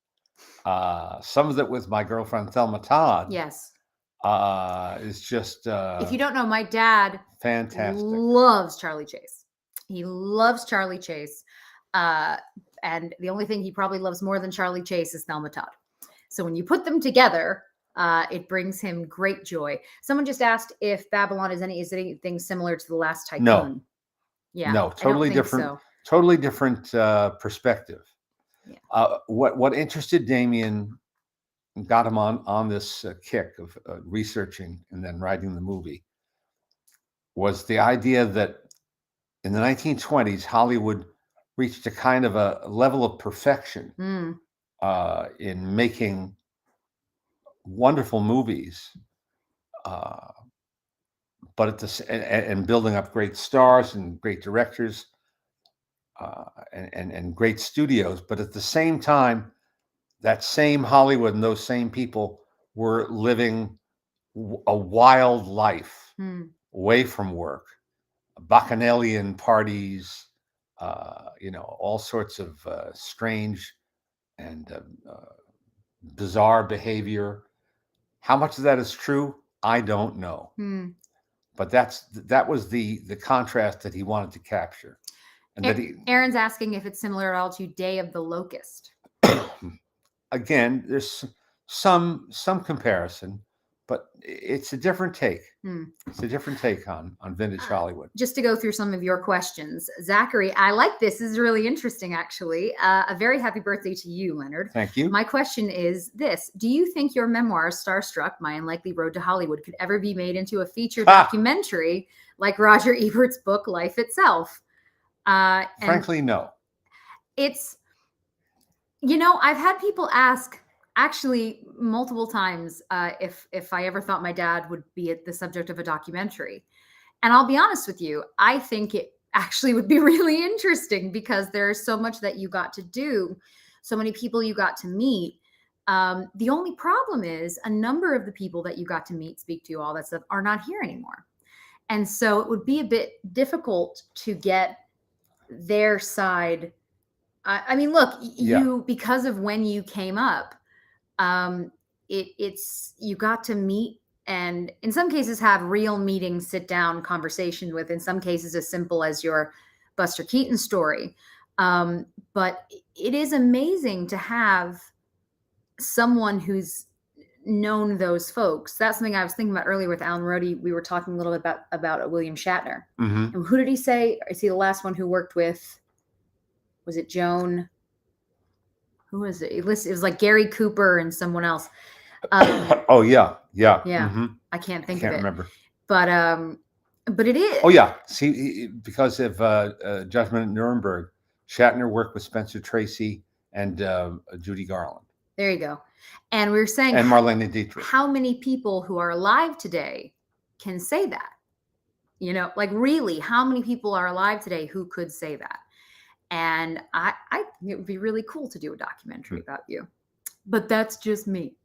some of it with my girlfriend Thelma Todd, Yes. is just If you don't know, my dad fantastic. loves Charlie Chase. He loves Charlie Chase. And the only thing he probably loves more than Charlie Chase is Thelma Todd. So when you put them together, it brings him great joy. Someone just asked if Babylon is anything similar to The Last Tycoon. No. Yeah. No, totally different. Totally different perspective. Yeah. What interested Damien, got him on this kick of researching and then writing the movie, was the idea that in the 1920s Hollywood reached a kind of a level of perfection in making wonderful movies, but at the and building up great stars and great directors, and great studios. But at the same time, that same Hollywood and those same people were living a wild life away from work, bacchanalian parties, all sorts of strange and bizarre behavior. How much of that is true, I don't know. But that was the contrast that he wanted to capture. And that Aaron's asking if it's similar at all to Day of the Locust. Again, there's some comparison, but it's a different take. It's a different take on vintage Hollywood. Just to go through some of your questions, Zachary, I like this. This is really interesting, actually. A very happy birthday to you, Leonard. Thank you. My question is this: do you think your memoir, Starstruck: My Unlikely Road to Hollywood, could ever be made into a feature documentary like Roger Ebert's book Life Itself? Frankly, no. It's, I've had people ask actually multiple times if I ever thought my dad would be the subject of a documentary. And I'll be honest with you, I think it actually would be really interesting because there's so much that you got to do, so many people you got to meet. The only problem is a number of the people that you got to meet, speak to, all that stuff are not here anymore. And so it would be a bit difficult to get their side. I mean, look, you, because of when you came up, it's you got to meet and in some cases have real meetings, sit down conversation with, in some cases as simple as your Buster Keaton story. But it is amazing to have someone who's known those folks. That's something I was thinking about earlier with Alan Rode. We were talking a little bit about William Shatner. And who did he say? Is he the last one who worked with? Was it Joan? Who was it? It was like Gary Cooper and someone else. Oh yeah. I can't think of it. Remember. But it is. Oh yeah. See, because of Judgment at Nuremberg, Shatner worked with Spencer Tracy and Judy Garland. There you go. And we were saying, and Marlene Dietrich. How many people who are alive today can say that? Like really, how many people are alive today who could say that? And I think it would be really cool to do a documentary about you. But that's just me.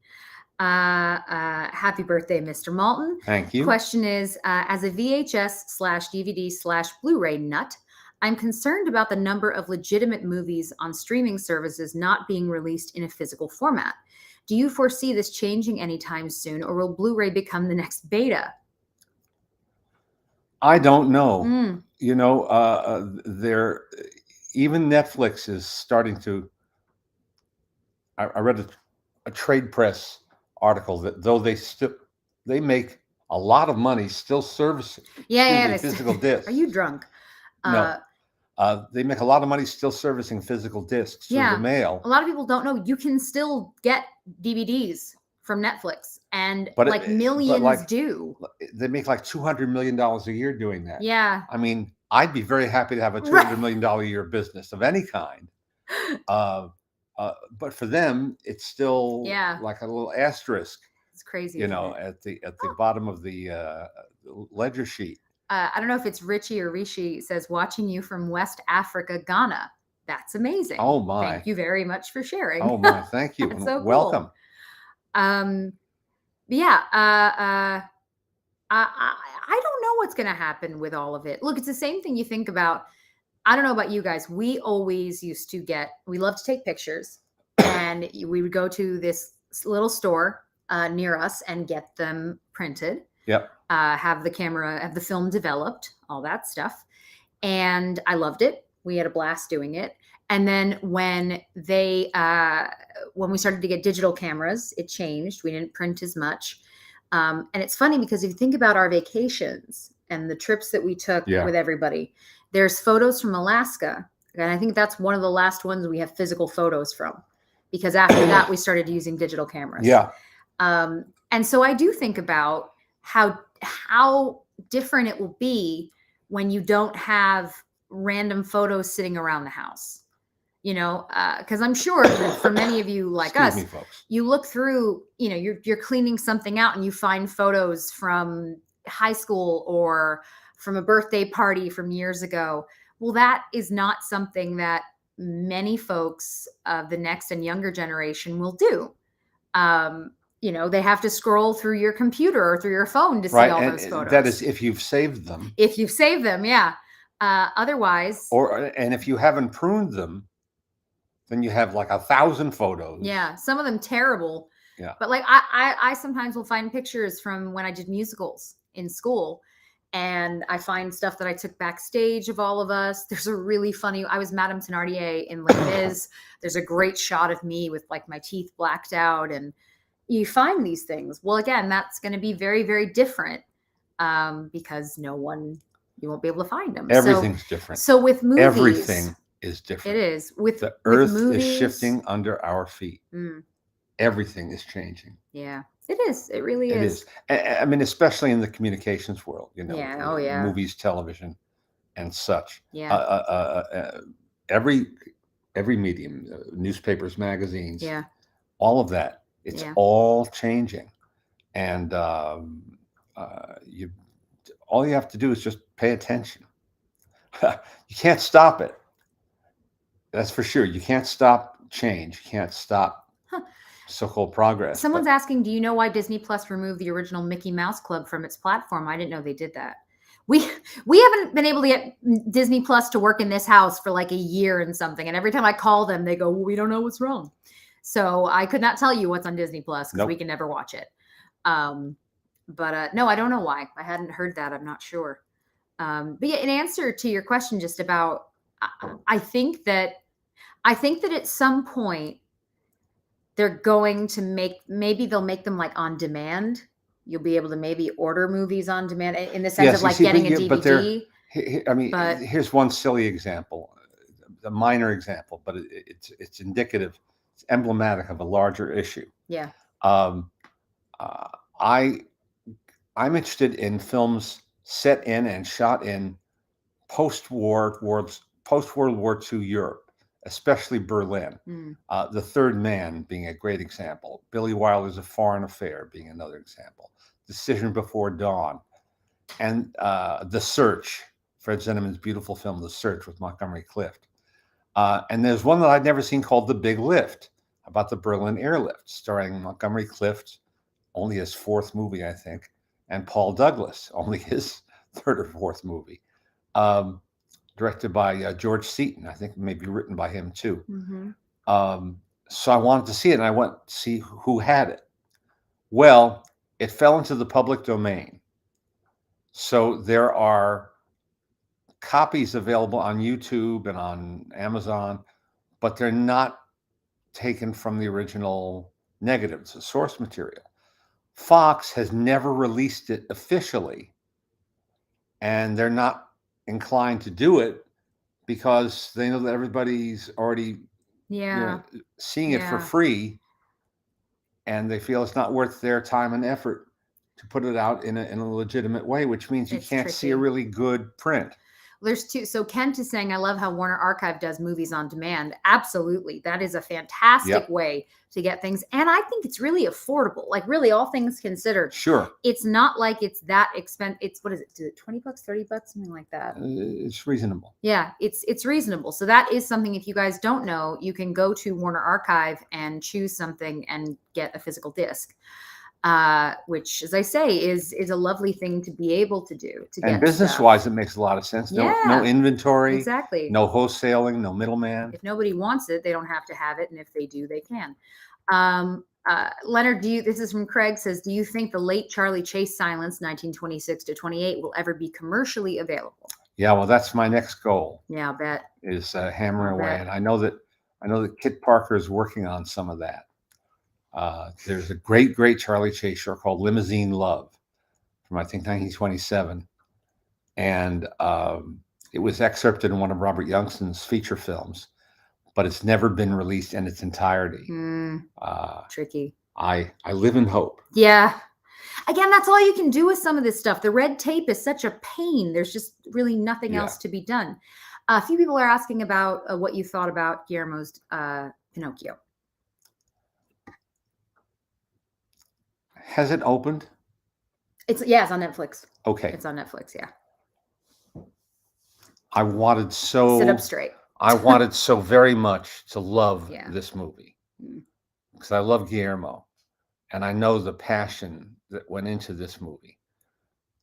Happy birthday, Mr. Maltin. Thank you. Question is, as a VHS/DVD/Blu-ray nut, I'm concerned about the number of legitimate movies on streaming services not being released in a physical format. Do you foresee this changing anytime soon, or will Blu-ray become the next beta? I don't know. Mm. You know, even Netflix is starting to. I read a trade press article that though they make a lot of money still servicing physical discs. Are you drunk? No, they make a lot of money still servicing physical discs through the mail. A lot of people don't know you can still get DVDs from Netflix, and millions do. They make like $200 million a year doing that. Yeah. I mean, I'd be very happy to have a $200 million a year business of any kind. But for them, it's still like a little asterisk. It's crazy. You know, at the bottom of the ledger sheet. I don't know if it's Richie or Rishi says, watching you from West Africa, Ghana. That's amazing. Oh my! Thank you very much for sharing. Oh my! Thank you. So cool. Welcome. Yeah. I don't know what's going to happen with all of it. Look, it's the same thing you think about. I don't know about you guys. We always used to we love to take pictures, and we would go to this little store near us and get them printed. Yep. Have the film developed, all that stuff. And I loved it. We had a blast doing it. And then when we started to get digital cameras, it changed. We didn't print as much. And it's funny because if you think about our vacations and the trips that we took with everybody, there's photos from Alaska. And I think that's one of the last ones we have physical photos from, because after that, we started using digital cameras. Yeah. And so I do think about how different it will be when you don't have random photos sitting around the house, you know, because I'm sure for many of you like us, you look through, you know, you're cleaning something out and you find photos from high school or from a birthday party from years ago. Well, that is not something that many folks of the next and younger generation will do. You know, they have to scroll through your computer or through your phone to see all those photos. That is if you've saved them. If you've saved them, yeah. Otherwise. And if you haven't pruned them, then you have like 1,000 photos. Yeah, some of them terrible. Yeah. But like I sometimes will find pictures from when I did musicals in school, and I find stuff that I took backstage of all of us. There's a really funny, I was Madame Thénardier in Les Mis. There's a great shot of me with like my teeth blacked out, and you find these things. Well, again, that's going to be very, very different because you won't be able to find them. Everything's different. So with movies, everything is different. It is. The earth is shifting under our feet. Mm. Everything is changing. Yeah, it is. It really is. I mean, especially in the communications world, you know, movies, television, and such. Yeah. Every medium, newspapers, magazines, all of that. It's all changing, and all you have to do is just pay attention. You can't stop it. That's for sure. You can't stop change. You can't stop so-called progress. Someone's asking, do you know why Disney Plus removed the original Mickey Mouse Club from its platform? I didn't know they did that. We haven't been able to get Disney Plus to work in this house for like a year and something. And every time I call them, they go, well, we don't know what's wrong. So I could not tell you what's on Disney Plus because we can never watch it. But no, I don't know why. I hadn't heard that. I'm not sure. But yeah, in answer to your question, just about, I think that at some point they're going to maybe they'll make them like on demand. You'll be able to maybe order movies on demand in the sense of like getting a DVD. Here's one silly example, a minor example, but it's indicative. It's emblematic of a larger issue. Yeah. I'm interested in films set in and shot in post-World War II Europe, especially Berlin. The Third Man being a great example. Billy Wilder's A Foreign Affair being another example. Decision Before Dawn, and The Search, Fred Zinnemann's beautiful film, The Search, with Montgomery Clift. And there's one that I'd never seen called The Big Lift, about the Berlin airlift, starring Montgomery Clift, only his fourth movie, I think, and Paul Douglas, only his third or fourth movie. Directed by George Seaton, I think maybe written by him too. So I wanted to see it, and I went to see who had it. Well, it fell into the public domain. So there are copies available on YouTube and on Amazon, but they're not taken from the original negatives, the source material. Fox has never released it officially, and they're not inclined to do it because they know that everybody's already seeing it for free, and they feel it's not worth their time and effort to put it out in a legitimate way, which means you can't see a really good print. There's two. So Kent is saying, I love how Warner Archive does movies on demand. Absolutely. That is a fantastic way to get things. And I think it's really affordable. Like, really, all things considered. Sure. It's not like it's that expensive. It's, what is it, $20, $30, something like that? It's reasonable. Yeah, it's reasonable. So that is something, if you guys don't know, you can go to Warner Archive and choose something and get a physical disc. Which, as I say, is a lovely thing to be able to do. And business-wise, it makes a lot of sense. No inventory. Exactly. No wholesaling, no middleman. If nobody wants it, they don't have to have it. And if they do, they can. Leonard, this is from Craig, says, do you think the late Charlie Chase silence, 1926 to 28, will ever be commercially available? Yeah, well, that's my next goal. Yeah, I'll bet. Is hammering away. And I know that Kit Parker is working on some of that. There's a great Charlie Chase show called Limousine Love from, I think, 1927. And it was excerpted in one of Robert Youngston's feature films, but it's never been released in its entirety. Tricky. I live in hope. Yeah. Again, that's all you can do with some of this stuff. The red tape is such a pain. There's just really nothing else to be done. A few people are asking about what you thought about Guillermo's Pinocchio. Has it opened? It's on Netflix. Okay. It's on Netflix, yeah. I wanted so sit up straight. I wanted so very much to love this movie because I love Guillermo, and I know the passion that went into this movie.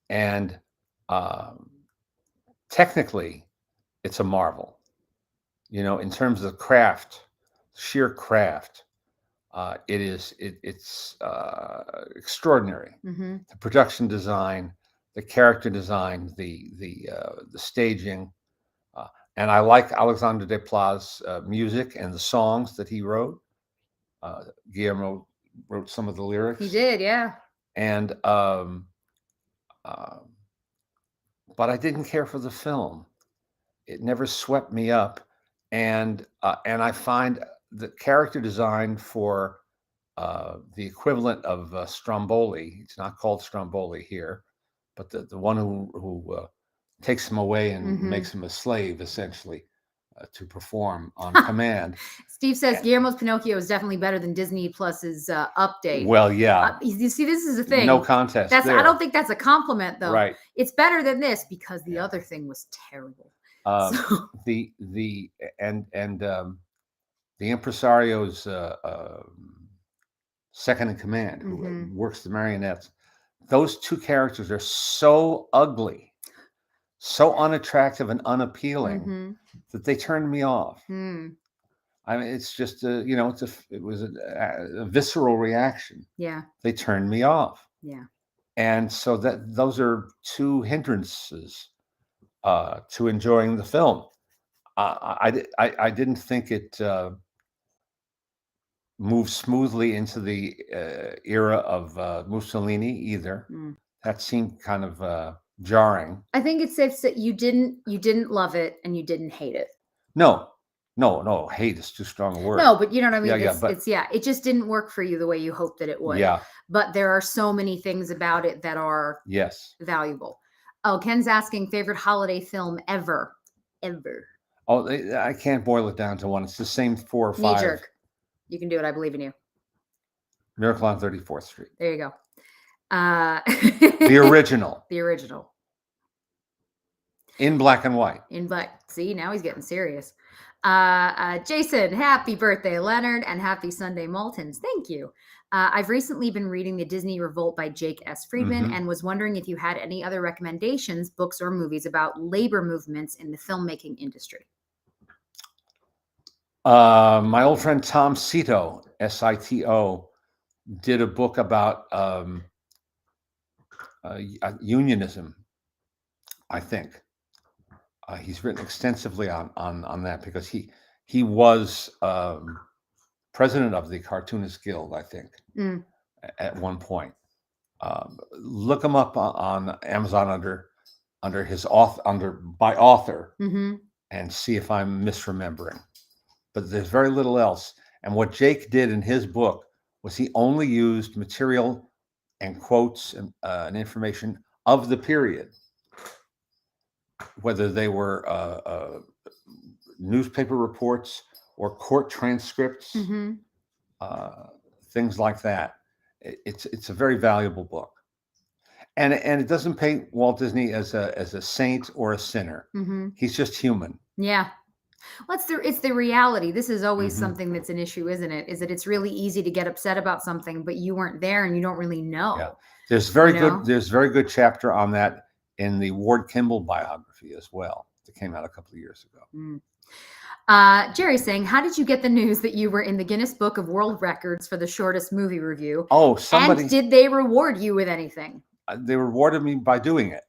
And technically, it's a marvel. You know, in terms of craft, sheer craft. It's extraordinary. The production design, the character design, the staging, and I like Alexandre Desplat's music and the songs that he wrote. Guillermo wrote some of the lyrics. He did, yeah. And but I didn't care for the film. It never swept me up, and I find the character design for the equivalent of Stromboli. It's not called Stromboli here, but the one who takes him away and makes him a slave, essentially, to perform on command. Steve says Guillermo's Pinocchio is definitely better than Disney Plus's update. Well, yeah. You see, this is the thing. No contest there. I don't think that's a compliment, though. Right. It's better than this because the other thing was terrible. The impresario's second in command, who works the marionettes, those two characters are so ugly, so unattractive and unappealing that they turned me off. I mean, it's just it was a visceral reaction. Yeah, they turned me off. Yeah, and so those are two hindrances to enjoying the film. I didn't think it moved smoothly into the era of Mussolini either. That seemed kind of jarring. I think it's safe that you didn't love it and you didn't hate it. No. Hate is too strong a word. No, but you know what I mean. Yeah, it just didn't work for you the way you hoped that it would. Yeah. But there are so many things about it that are valuable. Oh, Ken's asking favorite holiday film ever. Oh, I can't boil it down to one. It's the same 4 or 5. Knee jerk. You can do it. I believe in you. Miracle on 34th Street. There you go. The original. The original. In black and white. In black. See, now he's getting serious. Jason, happy birthday, Leonard, and happy Sunday, Maltins. Thank you. I've recently been reading The Disney Revolt by Jake S. Friedman Mhm. and was wondering if you had any other recommendations, books or movies about labor movements in the filmmaking industry. My old friend Tom Sito, Sito, did a book about unionism. I think he's written extensively on that because he was president of the Cartoonist Guild, I think, Mm. at one point. Look him up on Amazon under his author by author, Mm-hmm. and see if I'm misremembering. But there's very little else. And what Jake did in his book was he only used material and quotes and information of the period, whether they were newspaper reports or court transcripts, Mm-hmm. things like that. It's a very valuable book, and it doesn't paint Walt Disney as a saint or a sinner. Mm-hmm. He's just human. Yeah. Well, it's the reality. This is always Mhm. something that's an issue, isn't it? Is that it's really easy to get upset about something, but you weren't there and you don't really know. Yeah, there's very You good. know? There's very good chapter on that in the Ward Kimball biography as well, that came out a couple of years ago. Mm. Jerry's saying, how did you get the news that you were in the Guinness Book of World Records for the shortest movie review? Oh, And somebody did they reward you with anything? they rewarded me by doing it.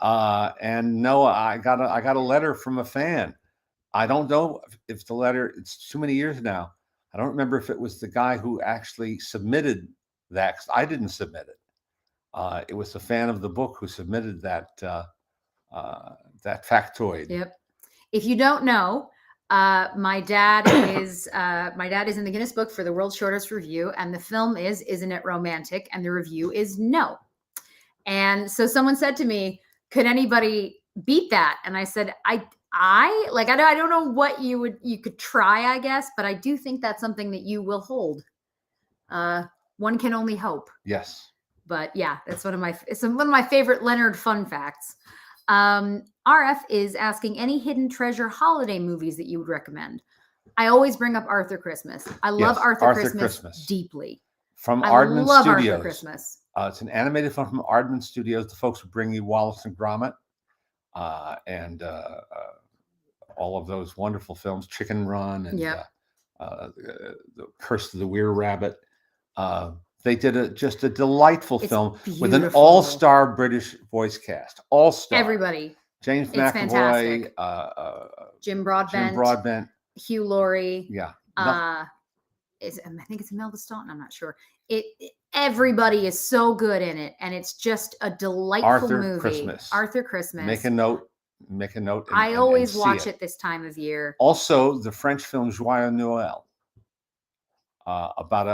And no, I got a letter from a fan. I don't know if the letter. It's too many years now. I don't remember if it was the guy who actually submitted that. 'Cause I didn't submit it. It was a fan of the book who submitted that that factoid. Yep. If you don't know, my dad is in the Guinness Book for the World's Shortest Review, and the film is "Isn't It Romantic?" and the review is no. And so someone said to me, "Could anybody beat that?" And I said, I don't know what you could try, I guess, but I do think that's something that you will hold. One can only hope. Yes. But yeah, it's one of my favorite Leonard fun facts. RF is asking any hidden treasure holiday movies that you would recommend. I always bring up Arthur Christmas. I love Yes, Arthur Arthur Christmas Christmas. deeply. From I Aardman love Studios. Arthur Christmas. It's an animated film from Aardman Studios, the folks who bring you Wallace and Gromit, and all of those wonderful films, Chicken Run and Yep. The Curse of the Were Rabbit. They did just a delightful It's film with an beautiful. all-star British voice cast. All-star. Everybody. James It's McAvoy, fantastic. Jim Broadbent. Hugh Laurie. Yeah. I think it's Imelda Staunton. I'm not sure. Everybody is so good in it, and it's just a delightful movie. Christmas. Arthur Christmas. Make a note. I always watch it this time of year. Also, the French film Joyeux Noël, about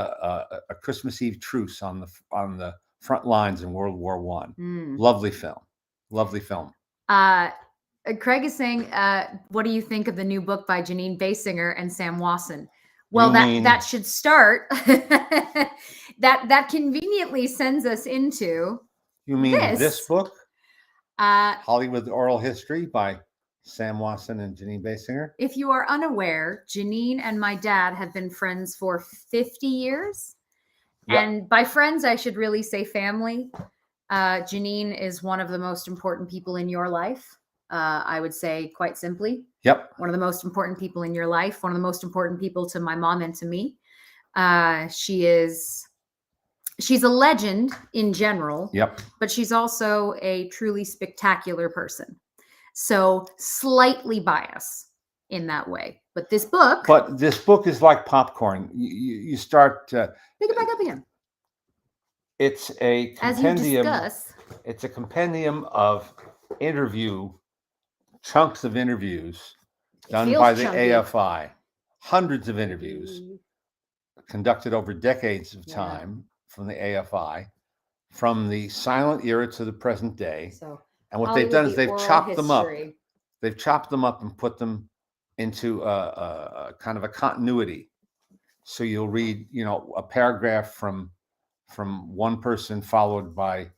a Christmas Eve truce on the front lines in World War I. Lovely film. Lovely film. Craig is saying, what do you think of the new book by Janine Basinger and Sam Wasson? Well, that should start. that conveniently sends us into. You mean this book? Hollywood Oral History by Sam Wasson and Janine Basinger. If you are unaware, Janine and my dad have been friends for 50 years. Yep. And by friends, I should really say family. Janine is one of the most important people in your life. I would say quite simply. Yep. One of the most important people in your life. One of the most important people to my mom and to me. She's a legend in general. Yep. But she's also a truly spectacular person. So slightly biased in that way. But this book is like popcorn. You start pick it back up again. It's a compendium. As you discuss. It's a compendium of chunks of interviews done by the AFI. Hundreds of interviews conducted over decades of time from the AFI, from the silent era to the present day. And what they've done is they've chopped them up. They've chopped them up and put them into a kind of a continuity. So you'll read, a paragraph from one person followed by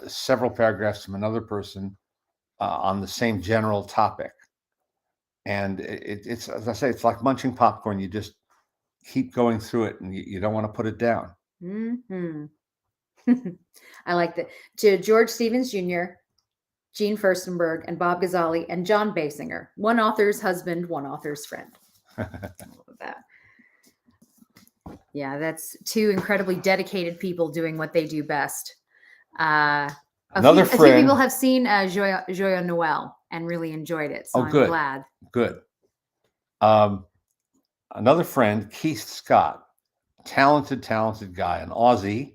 several paragraphs from another person on the same general topic. And it's, as I say, it's like munching popcorn. You just keep going through it, and you don't want to put it down. Hmm. I like that. To George Stevens Jr., Gene Furstenberg, and Bob Gazzali, and John Basinger. One author's husband, one author's friend. I love that. Yeah, that's two incredibly dedicated people doing what they do best. Another a few friend. people have seen Joyeux Noel and really enjoyed it, so I'm good. glad. Good. Another friend, Keith Scott, talented guy, an Aussie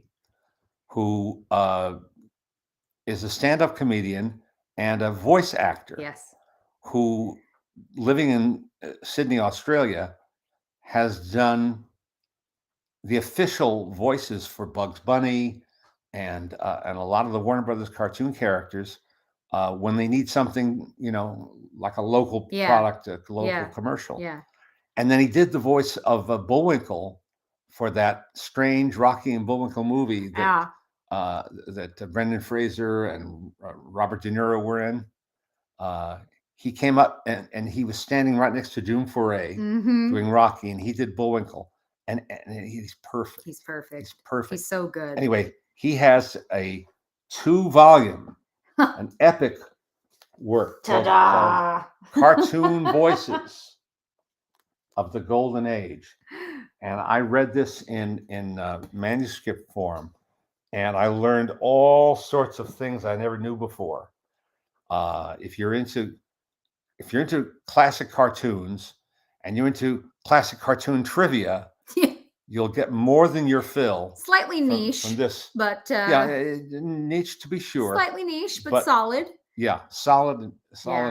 who is a stand-up comedian and a voice actor. Yes. Who, living in Sydney, Australia, has done the official voices for Bugs Bunny and a lot of the Warner Brothers cartoon characters when they need something, like a local product, a local commercial. Yeah. And then he did the voice of Bullwinkle for that strange Rocky and Bullwinkle movie that Brendan Fraser and Robert De Niro were in. He came up and he was standing right next to June Foray doing Rocky, and he did Bullwinkle, and he's perfect. He's perfect. He's perfect. He's so good. Anyway, he has a 2-volume, an epic work called Cartoon Voices of the Golden Age, and I read this in manuscript form, and I learned all sorts of things I never knew before. If you're into classic cartoons and you're into classic cartoon trivia, you'll get more than your fill. Slightly niche from this, but niche to be sure. Slightly niche, but solid. Yeah, solid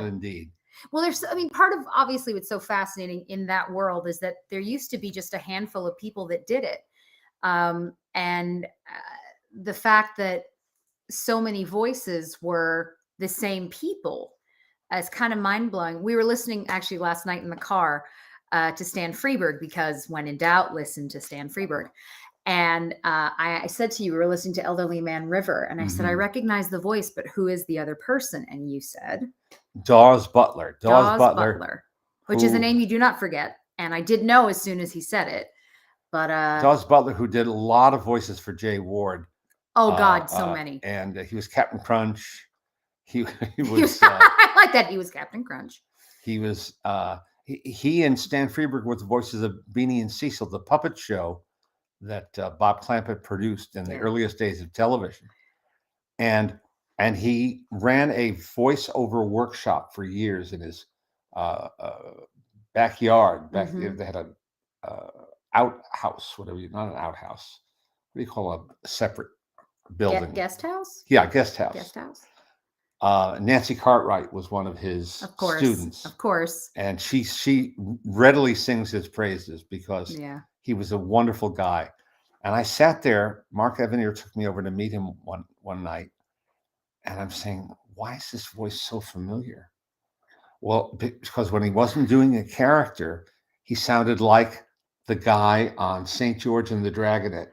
indeed. Well, part of obviously what's so fascinating in that world is that there used to be just a handful of people that did it, and the fact that so many voices were the same people is kind of mind-blowing. We were listening actually last night in the car to Stan Freberg, because when in doubt, listen to Stan Freberg. And I said to you, we were listening to Elderly Man River, and I said, I recognize the voice, but who is the other person? And you said? Dawes Butler. Dawes Butler, which is a name you do not forget. And I did know as soon as he said it. But Dawes Butler, who did a lot of voices for Jay Ward. Oh, God, so many. And he was Captain Crunch. He was. I like that. He was Captain Crunch. He was. He and Stan Freberg were the voices of Beanie and Cecil, the puppet show that Bob Clampett produced in the earliest days of television, and he ran a voiceover workshop for years in his backyard. They had an outhouse, not an outhouse. What do you call a separate building? Guest house? Yeah, guest house. Guest house. Nancy Cartwright was one of his students. Of course. And she readily sings his praises because he was a wonderful guy. And I sat there, Mark Evanier took me over to meet him one night, and I'm saying, why is this voice so familiar? Well, because when he wasn't doing a character, he sounded like the guy on St. George and the Dragonet,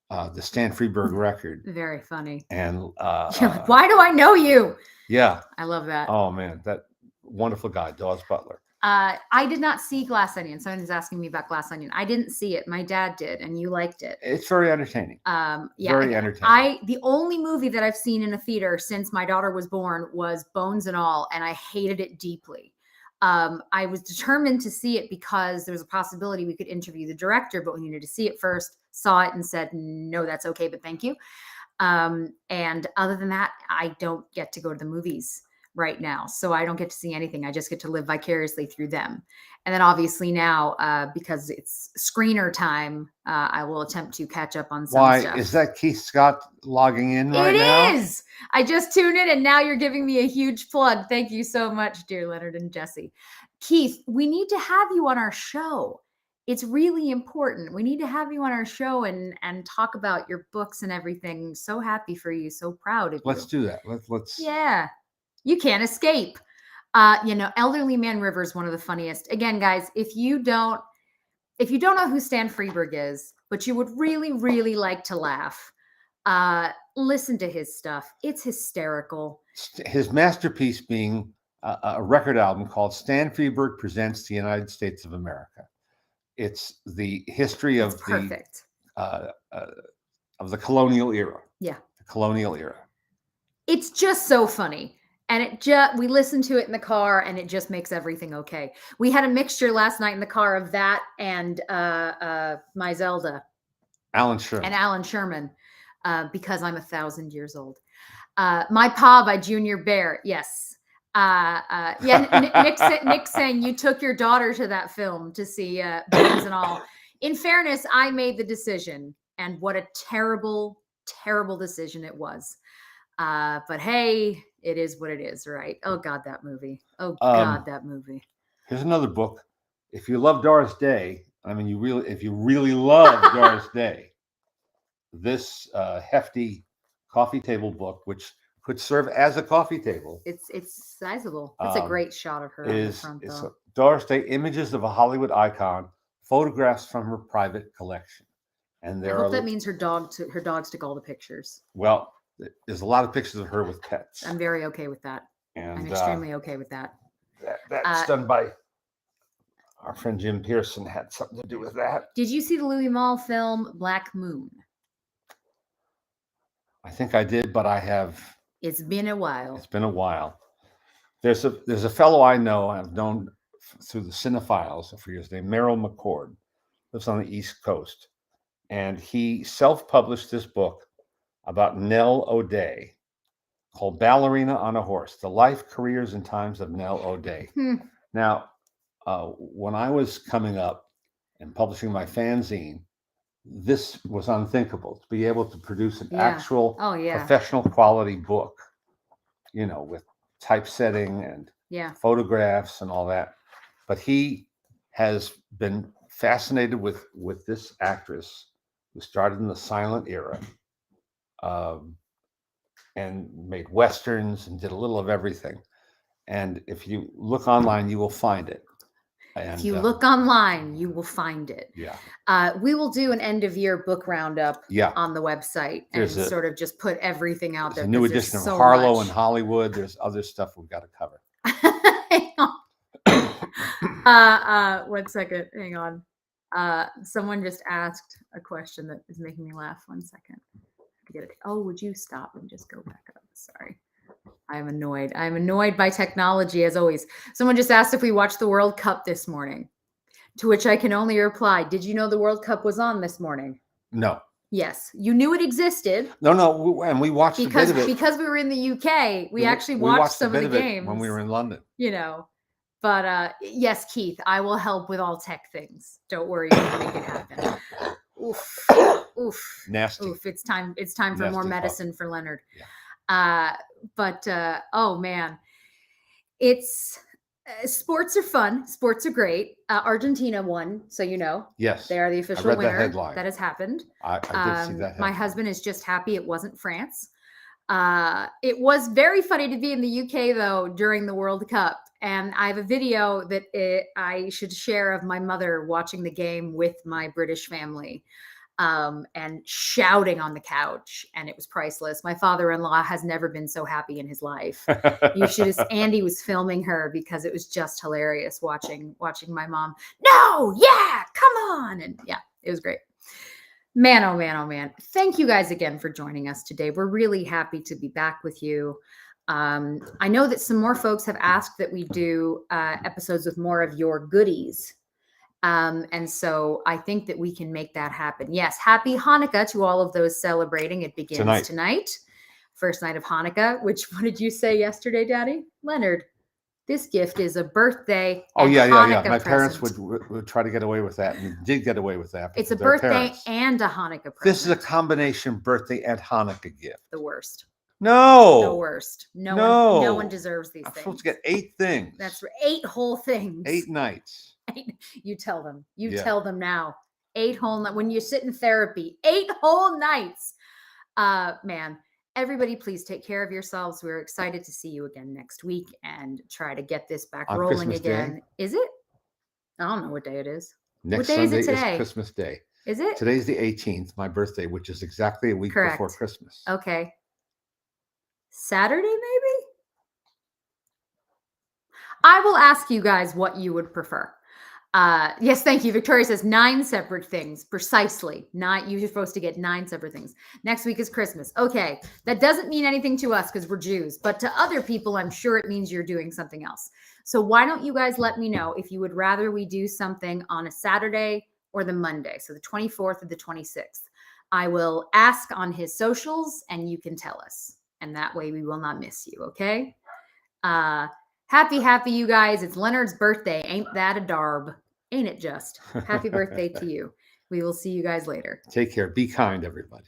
the Stan Freberg record. Very funny. And why do I know you? Yeah. I love that. Oh, man, that wonderful guy, Dawes Butler. I did not see Glass Onion. Someone's asking me about Glass Onion. I didn't see it. My dad did, and you liked it. It's very entertaining. Very entertaining. The only movie that I've seen in a theater since my daughter was born was Bones and All, and I hated it deeply. I was determined to see it because there was a possibility we could interview the director, but we needed to see it first, saw it, and said, no, that's okay, but thank you. And other than that, I don't get to go to the movies right now. So I don't get to see anything. I just get to live vicariously through them. And then obviously now, because it's screener time, I will attempt to catch up on some stuff. Why? Is that Keith Scott logging in right now? It is. I just tuned in and now you're giving me a huge plug. Thank you so much, dear Leonard and Jesse. Keith, we need to have you on our show. It's really important. We need to have you on our show and talk about your books and everything. So happy for you. So proud of you. Let's do that. Let's. Yeah. You can't escape. Elderly Man River is one of the funniest. Again, guys, if you don't know who Stan Freberg is, but you would really, really like to laugh, listen to his stuff. It's hysterical. His masterpiece being a record album called Stan Freberg Presents the United States of America. It's the history It's of perfect. uh, uh, the colonial era. Yeah. The colonial era. It's just so funny. And we listened to it in the car and it just makes everything okay. We had a mixture last night in the car of that and My Zelda Alan Sherman. and Alan Sherman, because I'm 1,000 years old. My Pa by Junior Bear. Yes. Yeah. Nick saying you took your daughter to that film to see Bones and All. In fairness, I made the decision, and what a terrible, terrible decision it was. But hey, it is what it is, right? Oh God, that movie. Oh God, that movie. Here's another book. If you love Doris Day, I mean, if you really love Doris Day, this hefty coffee table book, which could serve as a coffee table. It's sizable. It's a great shot of her on the front, though. Doris Day, Images of a Hollywood Icon, photographs from her private collection. And I hope that means her dogs took all the pictures. Well, there's a lot of pictures of her with pets. I'm very okay with that. And I'm extremely okay with that. That's done by our friend Jim Pearson, had something to do with that. Did you see the Louis Malle film Black Moon? I think I did, but I have. It's been a while. It's been a while. There's a fellow I know, I've known through the Cinephiles for years, named Merrill McCord, lives on the East Coast. And he self-published this book about Nell O'Day called Ballerina on a Horse, The Life, Careers, and Times of Nell O'Day. Now, when I was coming up and publishing my fanzine, this was unthinkable, to be able to produce an actual professional quality book, with typesetting and photographs and all that. But he has been fascinated with this actress who started in the silent era, and made Westerns and did a little of everything. And if you look online, you will find it. And, if you look online, you will find it. Yeah. We will do an end of year book roundup on the website and sort of just put everything out there. There's a new edition of Harlow and Hollywood. There's other stuff we've got to cover. Hang on. 1 second. Hang on. Someone just asked a question that is making me laugh. 1 second. Get it. Oh, would you stop and just go back up? Sorry. I'm annoyed. I'm annoyed by technology, as always. Someone just asked if we watched the World Cup this morning, to which I can only reply, did you know the World Cup was on this morning? No. Yes. You knew it existed. No, and we watched a bit of it. Because we were in the UK, we actually watched some of the games. When we were in London. But yes, Keith, I will help with all tech things. Don't worry, we can make it happen. Oof. Oof. Nasty. Oof. It's time for more medicine for Leonard. Yeah. But oh man, it's sports are fun. Sports are great. Argentina won, so Yes, they are the official winner. Headline. That has happened. I did see that headline. My husband is just happy it wasn't France. It was very funny to be in the UK though during the World Cup, and I have a video that I should share of my mother watching the game with my British family. And shouting on the couch, and it was priceless. My father-in-law has never been so happy in his life. Andy was filming her because it was just hilarious watching my mom. No, yeah, come on. And yeah, it was great. Man, oh man, oh man. Thank you guys again for joining us today. We're really happy to be back with you. I know that some more folks have asked that we do episodes with more of your goodies. And so I think that we can make that happen. Yes. Happy Hanukkah to all of those celebrating. It begins tonight. First night of Hanukkah, which, what did you say yesterday, Daddy? Leonard, this gift is a birthday. Oh, yeah. My present. parents would try to get away with that, and did get away with that. It's a birthday and a Hanukkah present. This is a combination birthday and Hanukkah gift. The worst. No. The worst. No one deserves these things. I'm supposed to get 8 things. That's 8 whole things. 8 nights. You tell them. Tell them now. 8 whole nights. When you sit in therapy, 8 whole nights. Man, everybody, please take care of yourselves. We're excited to see you again next week and try to get this back rolling Christmas again. Day? Is it? I don't know what day it is. Next what day Sunday is it today? Is Christmas Day. Is it? Today's the 18th, my birthday, which is exactly a week before Christmas. Okay. Saturday, maybe? I will ask you guys what you would prefer. Yes, thank you. Victoria says 9 separate things. Precisely. You're supposed to get 9 separate things. Next week is Christmas. Okay. That doesn't mean anything to us because we're Jews, but to other people, I'm sure it means you're doing something else. So why don't you guys let me know if you would rather we do something on a Saturday or the Monday? So the 24th or the 26th. I will ask on his socials and you can tell us. And that way we will not miss you. Okay. Happy, you guys. It's Leonard's birthday. Ain't that a darb? Ain't it just? Happy birthday to you. We will see you guys later. Take care. Be kind, everybody.